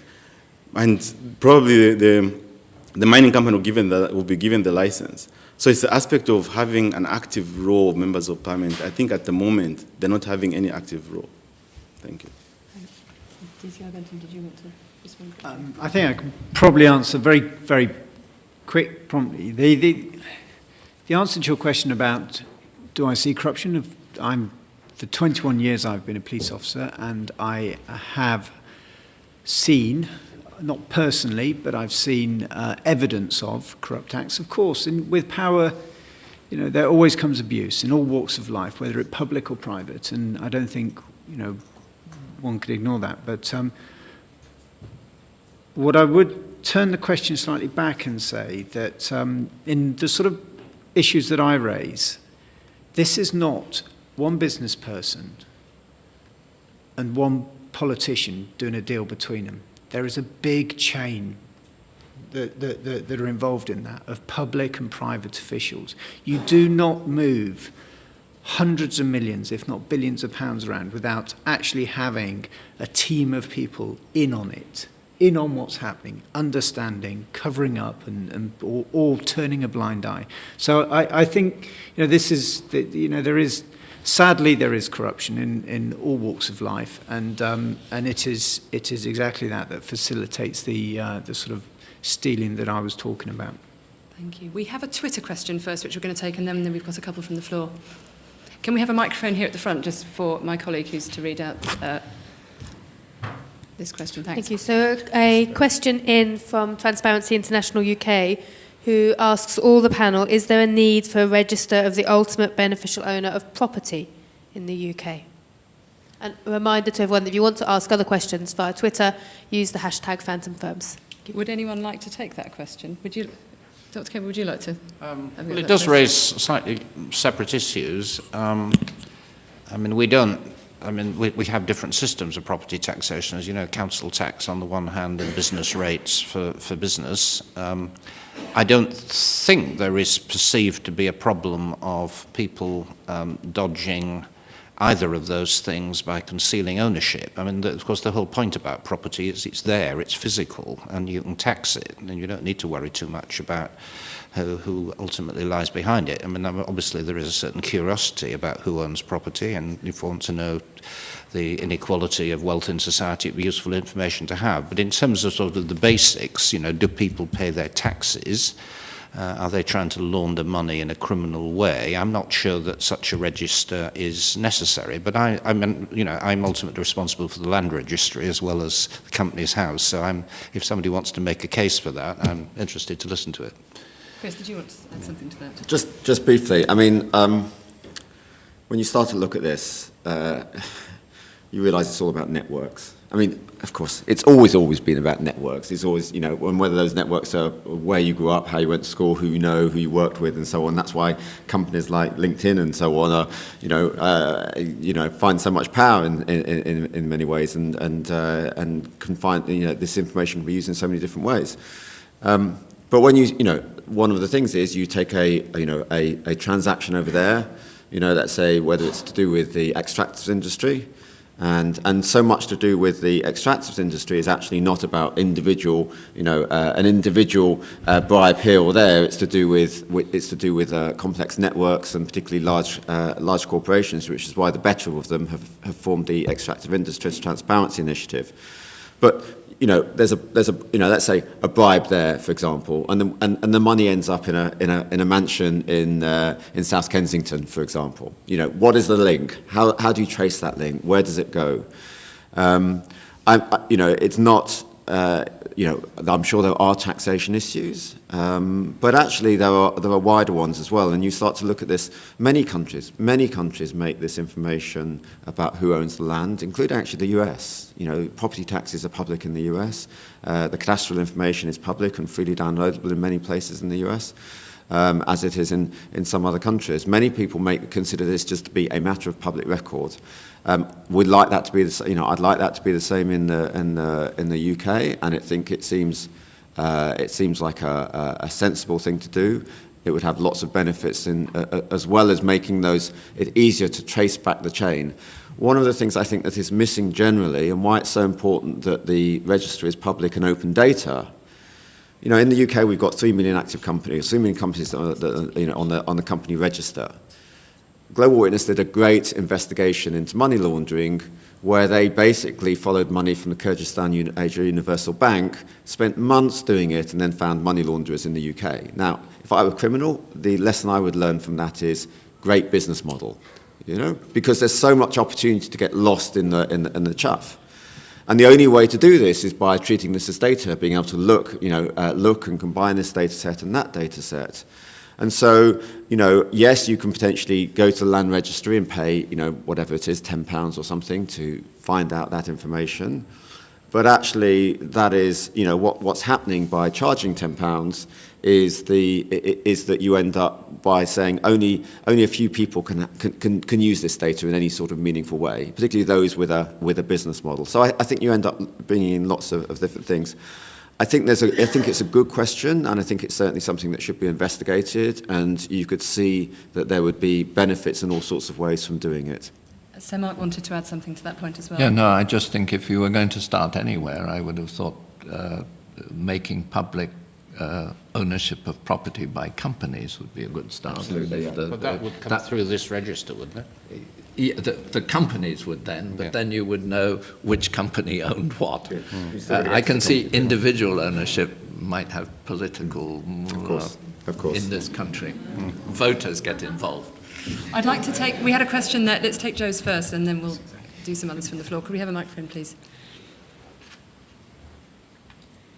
And probably the mining company will be given the license. So it's the aspect of having an active role of members of Parliament. I think at the moment, they're not having any active role. Thank you. Did you want to respond? I think I can probably answer very, very promptly. The answer to your question about do I see corruption, for 21 years I've been a police officer, and I have seen, not personally, but I've seen evidence of corrupt acts. Of course, with power, there always comes abuse in all walks of life, whether it's public or private, and I don't think, one could ignore that. But what I would turn the question slightly back and say that in the sort of issues that I raise, this is not one business person and one politician doing a deal between them. There is a big chain that are involved in that, of public and private officials. You do not move hundreds of millions, if not billions of pounds around without actually having a team of people in on it, in on what's happening, understanding, covering up, or turning a blind eye. So I think this is, sadly, there is corruption in all walks of life, and it is exactly that facilitates the sort of stealing that I was talking about. Thank you. We have a Twitter question first, which we're going to take, and then we've got a couple from the floor. Can we have a microphone here at the front, just for my colleague who's to read out this question? Thanks. Thank you. So a question in from Transparency International UK, who asks all the panel, is there a need for a register of the ultimate beneficial owner of property in the UK? And a reminder to everyone that if you want to ask other questions via Twitter, use the hashtag #PhantomFirms. Would anyone like to take that question? Dr. Campbell, would you like to? Well, it does raise slightly separate issues. We have different systems of property taxation, as you know, council tax on the one hand and business rates for business. I don't think there is perceived to be a problem of people dodging either of those things by concealing ownership. Of course, the whole point about property is it's there, it's physical, and you can tax it, and you don't need to worry too much about who ultimately lies behind it. Obviously, there is a certain curiosity about who owns property, and if you want to know the inequality of wealth in society, it would be useful information to have. But in terms of sort of the basics, do people pay their taxes? Are they trying to launder money in a criminal way? I'm not sure that such a register is necessary, but I'm ultimately responsible for the land registry as well as the company's house, so if somebody wants to make a case for that, I'm interested to listen to it. Chris, did you want to add something to that? Just briefly, when you start to look at this, you realise it's all about networks. Of course, it's always been about networks. It's always, and whether those networks are where you grew up, how you went to school, who you know, who you worked with, and so on. That's why companies like LinkedIn and so on are, find so much power in many ways, and can find, this information can be used in so many different ways. But when one of the things is you take a transaction over there, let's say whether it's to do with the extractives industry. And so much to do with the extractives industry is actually not about individual, an individual bribe here or there. It's to do with complex networks and particularly large corporations, which is why the better of them have formed the Extractive Industries Transparency Initiative. But there's a let's say a bribe there, for example, and the money ends up in a mansion in South Kensington, for example. What is the link? How do you trace that link? Where does it go? It's not. I'm sure there are taxation issues, but actually there are wider ones as well. And you start to look at this. Many countries make this information about who owns the land, including actually the US. Property taxes are public in the US. The cadastral information is public and freely downloadable in many places in the US, as it is in some other countries. Many people consider this just to be a matter of public record. We'd like that to be I'd like that to be the same in the UK, and it seems like a sensible thing to do. It would have lots of benefits as well as making it easier to trace back the chain. One of the things I think that is missing generally, and why it's so important that the registry is public and open data. In the UK we've got 3 million active companies, 3 million companies on the company register. Global Witness did a great investigation into money laundering where they basically followed money from the Kyrgyzstan Asia Universal Bank, spent months doing it, and then found money launderers in the UK. Now, if I were a criminal, the lesson I would learn from that is great business model, because there's so much opportunity to get lost in the chaff. And the only way to do this is by treating this as data, being able to look and combine this data set and that data set. And so, yes, you can potentially go to the land registry and pay, whatever it is, £10 or something to find out that information. But actually, that is, what's happening by charging £10 is that you end up by saying only a few people can use this data in any sort of meaningful way, particularly those with a business model. So I think you end up bringing in lots of different things. I think it's a good question, and I think it's certainly something that should be investigated, and you could see that there would be benefits in all sorts of ways from doing it. So Mark wanted to add something to that point as well. Yeah, no, I just think if you were going to start anywhere, I would have thought making public ownership of property by companies would be a good start. Absolutely, yeah. But that would come through this register, wouldn't it? Yeah, the companies would then, but then you would know which company owned what. I can see individual ownership might have political of course. in this country. Voters get involved. I'd like to we had a question there. Let's take Joe's first, and then we'll do some others from the floor. Could we have a microphone, please?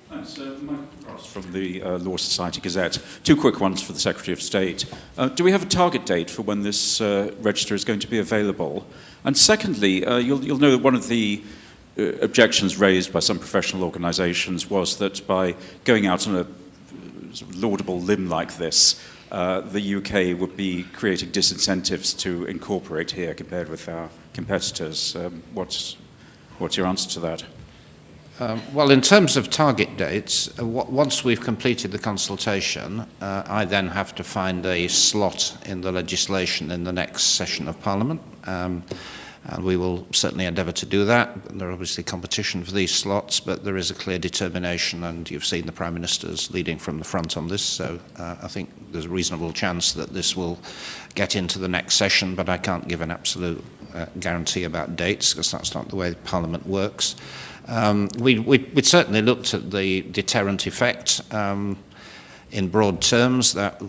Thanks. Michael Cross from the Law Society Gazette. Two quick ones for the Secretary of State. Do we have a target date for when this register is going to be available? And secondly, you'll know that one of the objections raised by some professional organisations was that by going out on a sort of laudable limb like this, the UK would be creating disincentives to incorporate here compared with our competitors. What's your answer to that? Well, in terms of target dates, once we've completed the consultation, I then have to find a slot in the legislation in the next session of Parliament, and we will certainly endeavour to do that. There are obviously competition for these slots, but there is a clear determination, and you've seen the Prime Minister's leading from the front on this, so I think there's a reasonable chance that this will get into the next session, but I can't give an absolute guarantee about dates, because that's not the way Parliament works. We certainly looked at the deterrent effect in broad terms. That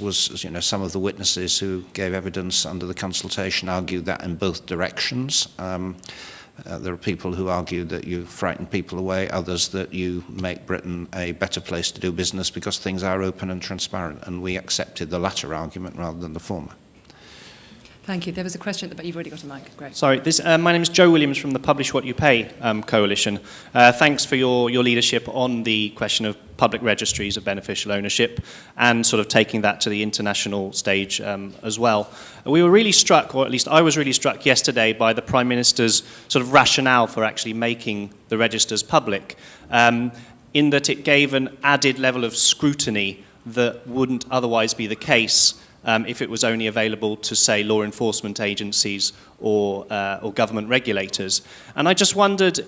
was some of the witnesses who gave evidence under the consultation argued that in both directions. There are people who argue that you frighten people away, others that you make Britain a better place to do business because things are open and transparent, and we accepted the latter argument rather than the former. Thank you. There was a question, but you've already got a mic. Great. Sorry, my name is Joe Williams from the Publish What You Pay coalition. Thanks for your leadership on the question of public registries of beneficial ownership and sort of taking that to the international stage as well. We were really struck, or at least I was really struck yesterday by the Prime Minister's sort of rationale for actually making the registers public, in that it gave an added level of scrutiny that wouldn't otherwise be the case if it was only available to, say, law enforcement agencies or government regulators. And I just wondered,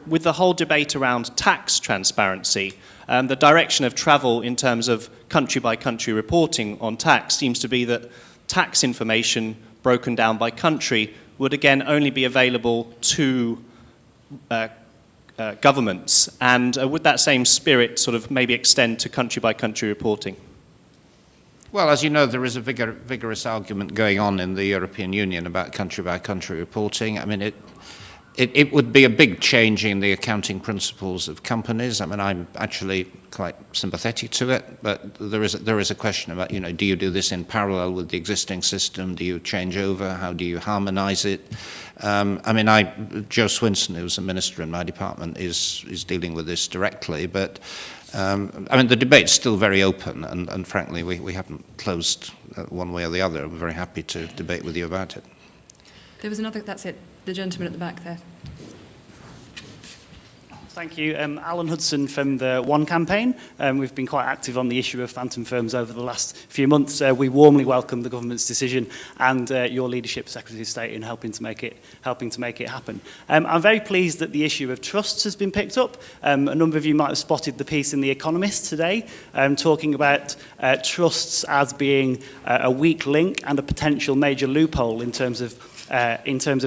with the whole debate around tax transparency, the direction of travel in terms of country-by-country reporting on tax seems to be that tax information broken down by country would again only be available to governments. And would that same spirit sort of maybe extend to country-by-country reporting? Well, as you know, there is a vigorous argument going on in the European Union about country-by-country reporting. I mean, it would be a big change in the accounting principles of companies. I mean, I'm actually quite sympathetic to it, but there is a question about, do you do this in parallel with the existing system? Do you change over? How do you harmonise it? I mean, Joe Swinson, who's a minister in my department, is dealing with this directly, but I mean, the debate's still very open, and frankly, we haven't closed one way or the other. We're very happy to debate with you about it. There was another, that's it, the gentleman at the back there. Thank you. Alan Hudson from the One campaign. We've been quite active on the issue of phantom firms over the last few months. We warmly welcome the government's decision and your leadership, Secretary of State, in helping to make it happen. I'm very pleased that the issue of trusts has been picked up. A number of you might have spotted the piece in The Economist today, talking about trusts as being a weak link and a potential major loophole in terms of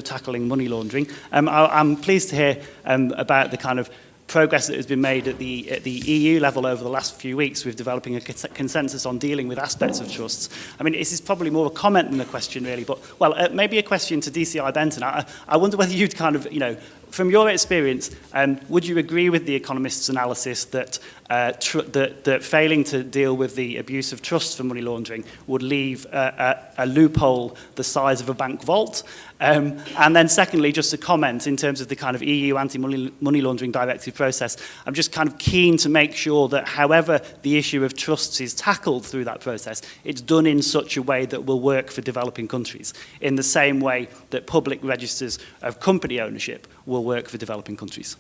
tackling money laundering. I'm pleased to hear about the kind of progress that has been made at the EU level over the last few weeks with developing a consensus on dealing with aspects of trusts. I mean, this is probably more a comment than a question, really, but, well, maybe a question to DCI Benton. I wonder whether you'd kind of, from your experience, would you agree with The Economist's analysis that that failing to deal with the abuse of trusts for money laundering would leave a loophole the size of a bank vault? And then secondly, just a comment in terms of the kind of EU anti-money laundering directive process. I'm just kind of keen to make sure that however the issue of trusts is tackled through that process, it's done in such a way that will work for developing countries, in the same way that public registers of company ownership will work for developing countries.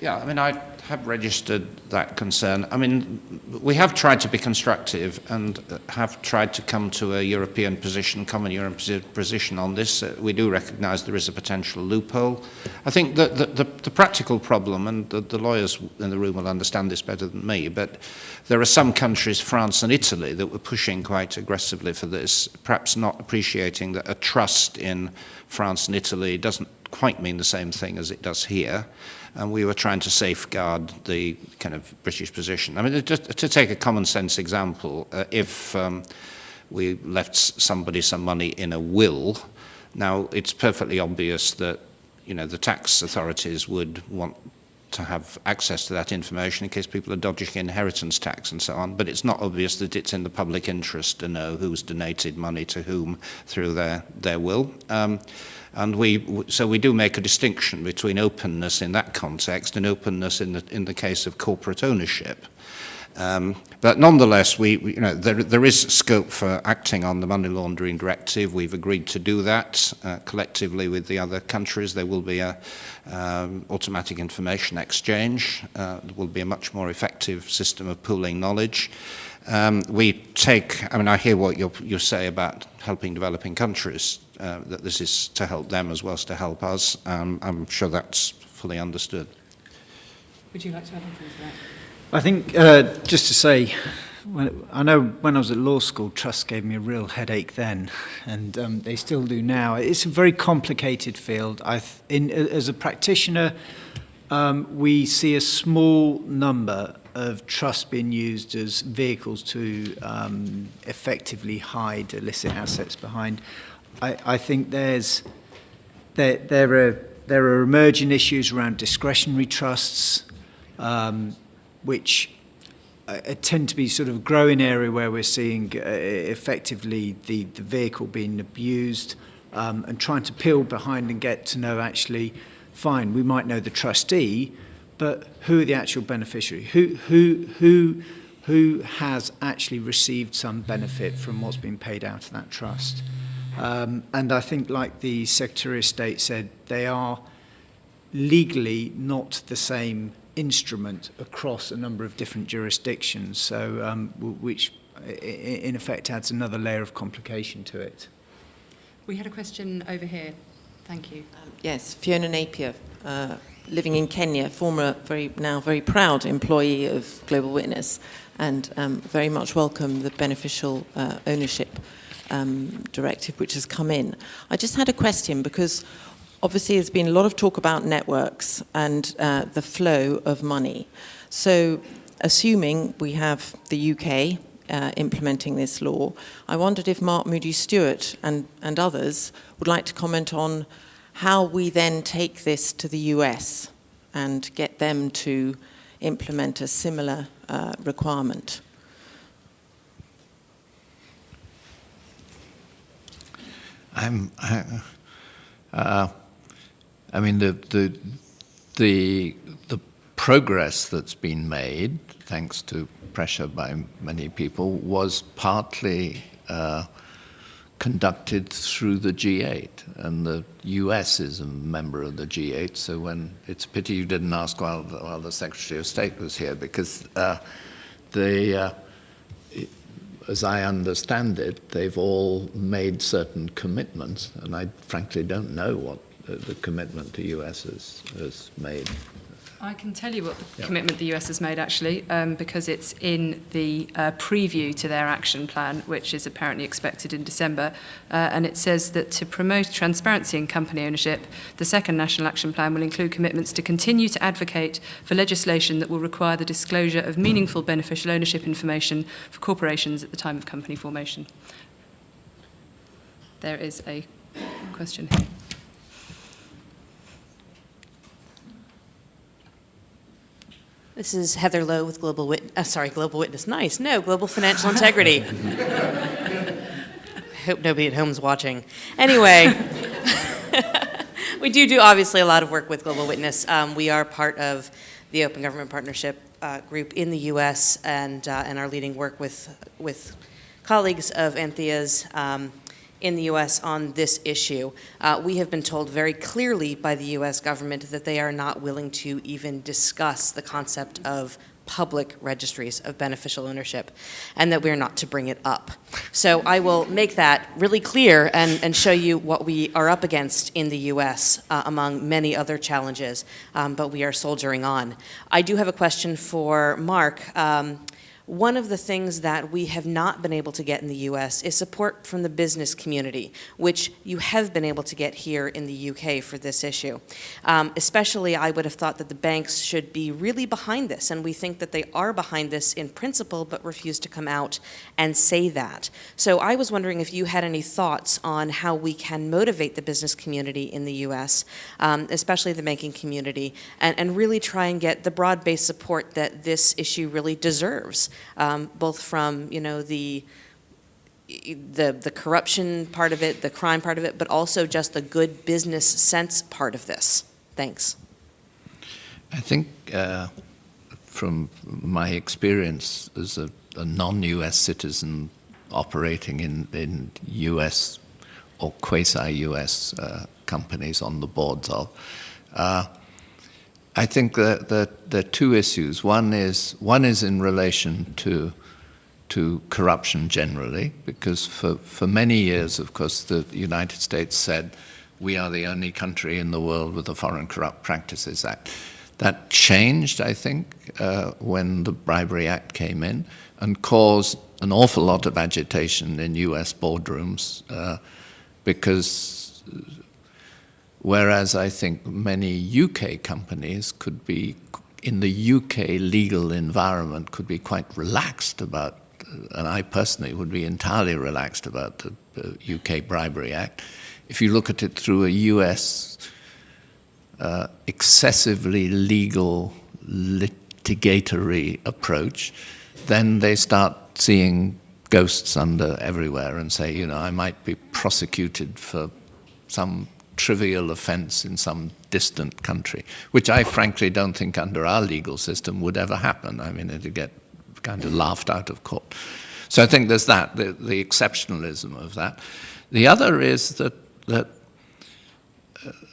Yeah, I mean, I have registered that concern. I mean, we have tried to be constructive and have tried to come to a European position, common European position on this. We do recognise there is a potential loophole. I think that the practical problem, and the lawyers in the room will understand this better than me, but there are some countries, France and Italy, that were pushing quite aggressively for this, perhaps not appreciating that a trust in France and Italy doesn't quite mean the same thing as it does here. And we were trying to safeguard the kind of British position. I mean, just to take a common sense example, if we left somebody some money in a will, now it's perfectly obvious that, the tax authorities would want to have access to that information in case people are dodging inheritance tax and so on, but it's not obvious that it's in the public interest to know who's donated money to whom through their will. And so we do make a distinction between openness in that context and openness in the case of corporate ownership. But nonetheless, there is scope for acting on the money laundering directive. We've agreed to do that collectively with the other countries. There will be a automatic information exchange. There will be a much more effective system of pooling knowledge. I hear what you say about helping developing countries, that this is to help them as well as to help us. I'm sure that's fully understood. Would you like to add anything to that? I think, just to say, I know when I was at law school, trusts gave me a real headache then, and they still do now. It's a very complicated field. As a practitioner, we see a small number of trusts being used as vehicles to effectively hide illicit assets behind. I think there are emerging issues around discretionary trusts, which tend to be sort of a growing area where we're seeing effectively the vehicle being abused, and trying to peel behind and get to know actually, fine, we might know the trustee, but who are the actual beneficiary? Who has actually received some benefit from what's been paid out of that trust? And I think, like the Secretary of State said, they are legally not the same instrument across a number of different jurisdictions, so which in effect adds another layer of complication to it. We had a question over here. Thank you. Yes, Fiona Napier, living in Kenya, former, now very proud employee of Global Witness, and very much welcome the beneficial ownership directive which has come in. I just had a question because obviously there's been a lot of talk about networks and the flow of money. So assuming we have the UK implementing this law, I wondered if Mark Moody Stuart and others would like to comment on how we then take this to the US and get them to implement a similar requirement. I mean, the progress that's been made, thanks to pressure by many people, was partly conducted through the G8, and the US is a member of the G8. So it's a pity you didn't ask while the Secretary of State was here, because as I understand it, they've all made certain commitments, and I frankly don't know what the commitment the US has made. I can tell you what the commitment the US has made, actually, because it's in the preview to their action plan, which is apparently expected in December. And it says that to promote transparency in company ownership, the second National Action Plan will include commitments to continue to advocate for legislation that will require the disclosure of meaningful beneficial ownership information for corporations at the time of company formation. There is a question here. This is Heather Lowe with Global Witness. Nice. No, Global Financial Integrity. I hope nobody at home is watching. Anyway, we do obviously a lot of work with Global Witness. We are part of the Open Government Partnership group in the U.S. and are leading work with colleagues of Anthea's in the U.S. on this issue. We have been told very clearly by the U.S. government that they are not willing to even discuss the concept of public registries of beneficial ownership, and that we're not to bring it up. So I will make that really clear and show you what we are up against in the U.S. Among many other challenges, but we are soldiering on. I do have a question for Mark. One of the things that we have not been able to get in the U.S. is support from the business community, which you have been able to get here in the U.K. for this issue. Especially, I would have thought that the banks should be really behind this, and we think that they are behind this in principle, but refuse to come out and say that. So I was wondering if you had any thoughts on how we can motivate the business community in the U.S., especially the banking community, and really try and get the broad-based support that this issue really deserves. Both from the corruption part of it, the crime part of it, but also just the good business sense part of this. Thanks. I think from my experience as a non-US citizen operating in US or quasi-US companies on the boards of, I think that there are two issues. One is in relation to corruption generally, because for many years, of course, the United States said we are the only country in the world with a Foreign Corrupt Practices Act. That changed, I think, when the Bribery Act came in and caused an awful lot of agitation in US boardrooms because whereas I think many UK companies could be, in the UK legal environment, could be quite relaxed about, and I personally would be entirely relaxed about the UK Bribery Act. If you look at it through a US excessively legal litigatory approach, then they start seeing ghosts under everywhere and say, I might be prosecuted for some trivial offense in some distant country, which I frankly don't think under our legal system would ever happen. I mean, it'd get kind of laughed out of court. So I think there's that, the exceptionalism of that. The other is that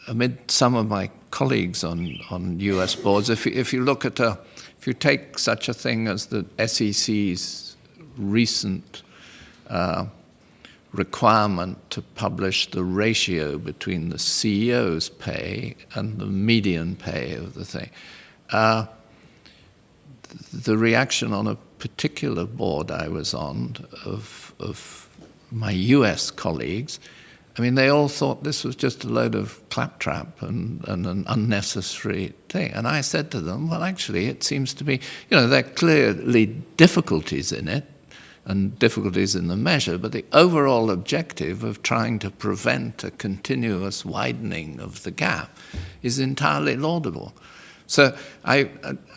amid some of my colleagues on US boards, if you look at if you take such a thing as the SEC's recent requirement to publish the ratio between the CEO's pay and the median pay of the thing. The reaction on a particular board I was on of my US colleagues, I mean, they all thought this was just a load of claptrap and an unnecessary thing. And I said to them, well, actually, it seems to be, there are clearly difficulties in it, and difficulties in the measure, but the overall objective of trying to prevent a continuous widening of the gap is entirely laudable. So, I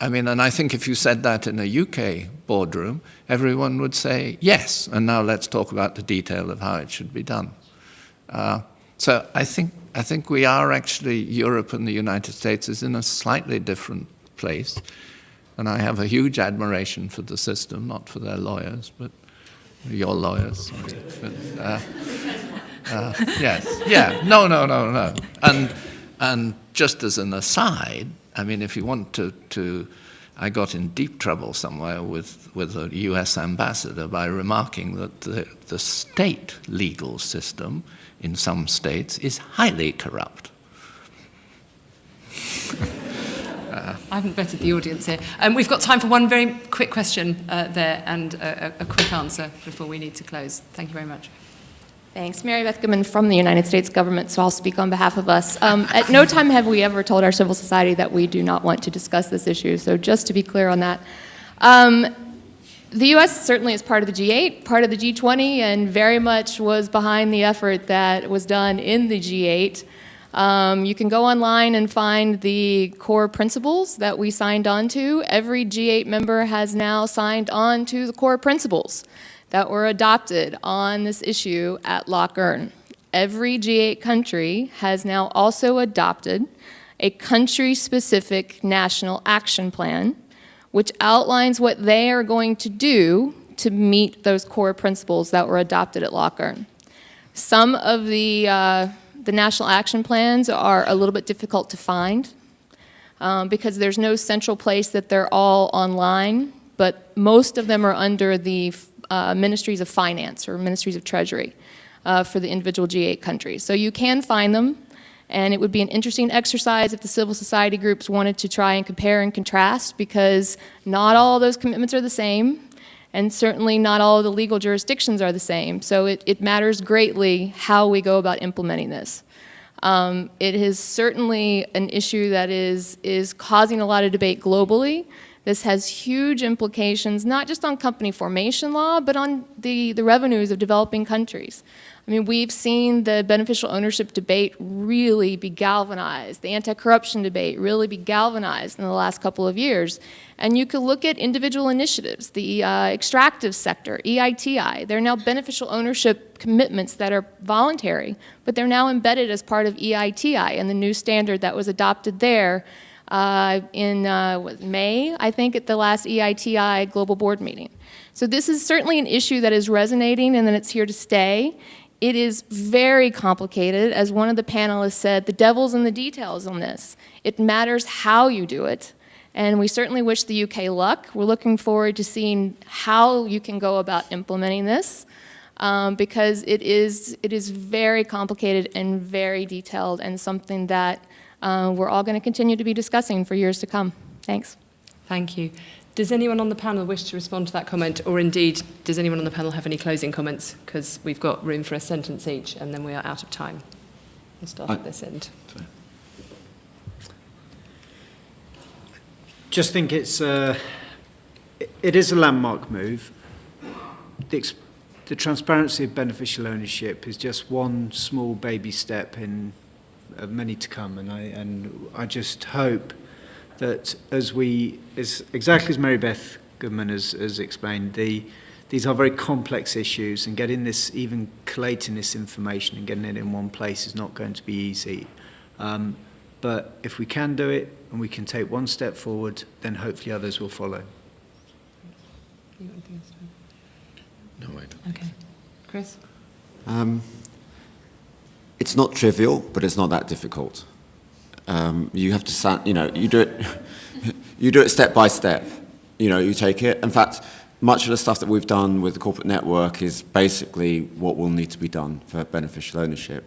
mean, and I think if you said that in a UK boardroom, everyone would say, yes, and now let's talk about the detail of how it should be done. So I think we are actually, Europe and the United States is in a slightly different place. And I have a huge admiration for the system, not for their lawyers, but your lawyers. But, yes, yeah, no. And just as an aside, I mean, if you want to I got in deep trouble somewhere with a US ambassador by remarking that the state legal system in some states is highly corrupt. I haven't vetted the audience here. We've got time for one very quick question there and a quick answer before we need to close. Thank you very much. Thanks. Mary Beth Goodman from the United States government, so I'll speak on behalf of us. At no time have we ever told our civil society that we do not want to discuss this issue, so just to be clear on that. The U.S. certainly is part of the G8, part of the G20, and very much was behind the effort that was done in the G8. You can go online and find the core principles that we signed on to. Every G8 member has now signed on to the core principles that were adopted on this issue at Loch Earn. Every G8 country has now also adopted a country-specific national action plan, which outlines what they are going to do to meet those core principles that were adopted at Loch Earn. Some of the national action plans are a little bit difficult to find because there's no central place that they're all online, but most of them are under the Ministries of Finance or Ministries of Treasury for the individual G8 countries. So you can find them, and it would be an interesting exercise if the civil society groups wanted to try and compare and contrast, because not all of those commitments are the same, and certainly not all of the legal jurisdictions are the same. So it matters greatly how we go about implementing this. It is certainly an issue that is causing a lot of debate globally. This has huge implications, not just on company formation law, but on the revenues of developing countries. I mean, we've seen the beneficial ownership debate really be galvanized, the anti-corruption debate really be galvanized in the last couple of years. And you could look at individual initiatives, the extractive sector, EITI. They're now beneficial ownership commitments that are voluntary, but they're now embedded as part of EITI and the new standard that was adopted there in May, I think, at the last EITI Global Board meeting. So this is certainly an issue that is resonating and that it's here to stay. It is very complicated. As one of the panelists said, the devil's in the details on this. It matters how you do it. And we certainly wish the UK luck. We're looking forward to seeing how you can go about implementing this because it is very complicated and very detailed and something that we're all going to continue to be discussing for years to come. Thanks. Thank you. Does anyone on the panel wish to respond to that comment, or indeed, does anyone on the panel have any closing comments? Because we've got room for a sentence each, and then we are out of time. We'll start at this end. Just think it is a landmark move. The transparency of beneficial ownership is just one small baby step in many to come, and I just hope that exactly as Mary Beth Goodman has explained, these are very complex issues, and even collating this information and getting it in one place is not going to be easy. But if we can do it and we can take one step forward, then hopefully others will follow. No, I don't. Okay. Chris? It's not trivial, but it's not that difficult. You have to, you do it step by step. You take it. In fact, much of the stuff that we've done with the corporate network is basically what will need to be done for beneficial ownership.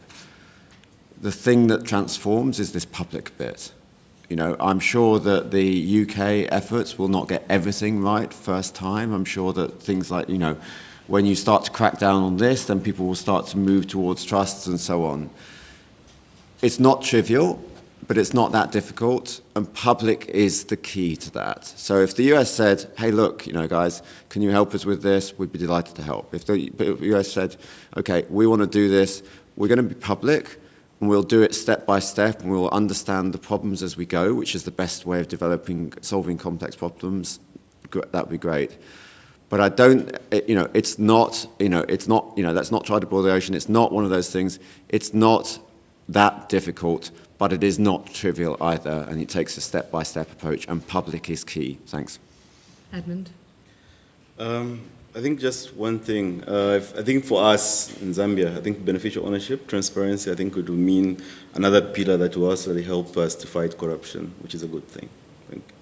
The thing that transforms is this public bit. You know, I'm sure that the UK efforts will not get everything right first time. I'm sure that things like, you know, when you start to crack down on this, then people will start to move towards trusts and so on. It's not trivial, but it's not that difficult, and public is the key to that. So if the US said, hey, look, you know, guys, can you help us with this? We'd be delighted to help. If the US said, okay, we want to do this, we're going to be public, and we'll do it step by step, and we'll understand the problems as we go, which is the best way of solving complex problems. That would be great. But I don't, you know, it's not, let's not try to boil the ocean. It's not one of those things. It's not that difficult, but it is not trivial either, and it takes a step-by-step approach, and public is key. Thanks. Edmund? I think just one thing. I think for us in Zambia, I think beneficial ownership, transparency, I think it will mean another pillar that will also really help us to fight corruption, which is a good thing. Thank you.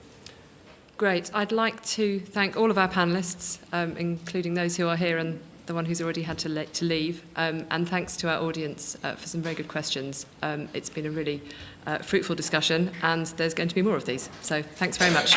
Great. I'd like to thank all of our panellists, including those who are here and the one who's already had to leave, and thanks to our audience for some very good questions. It's been a really fruitful discussion, and there's going to be more of these. So thanks very much.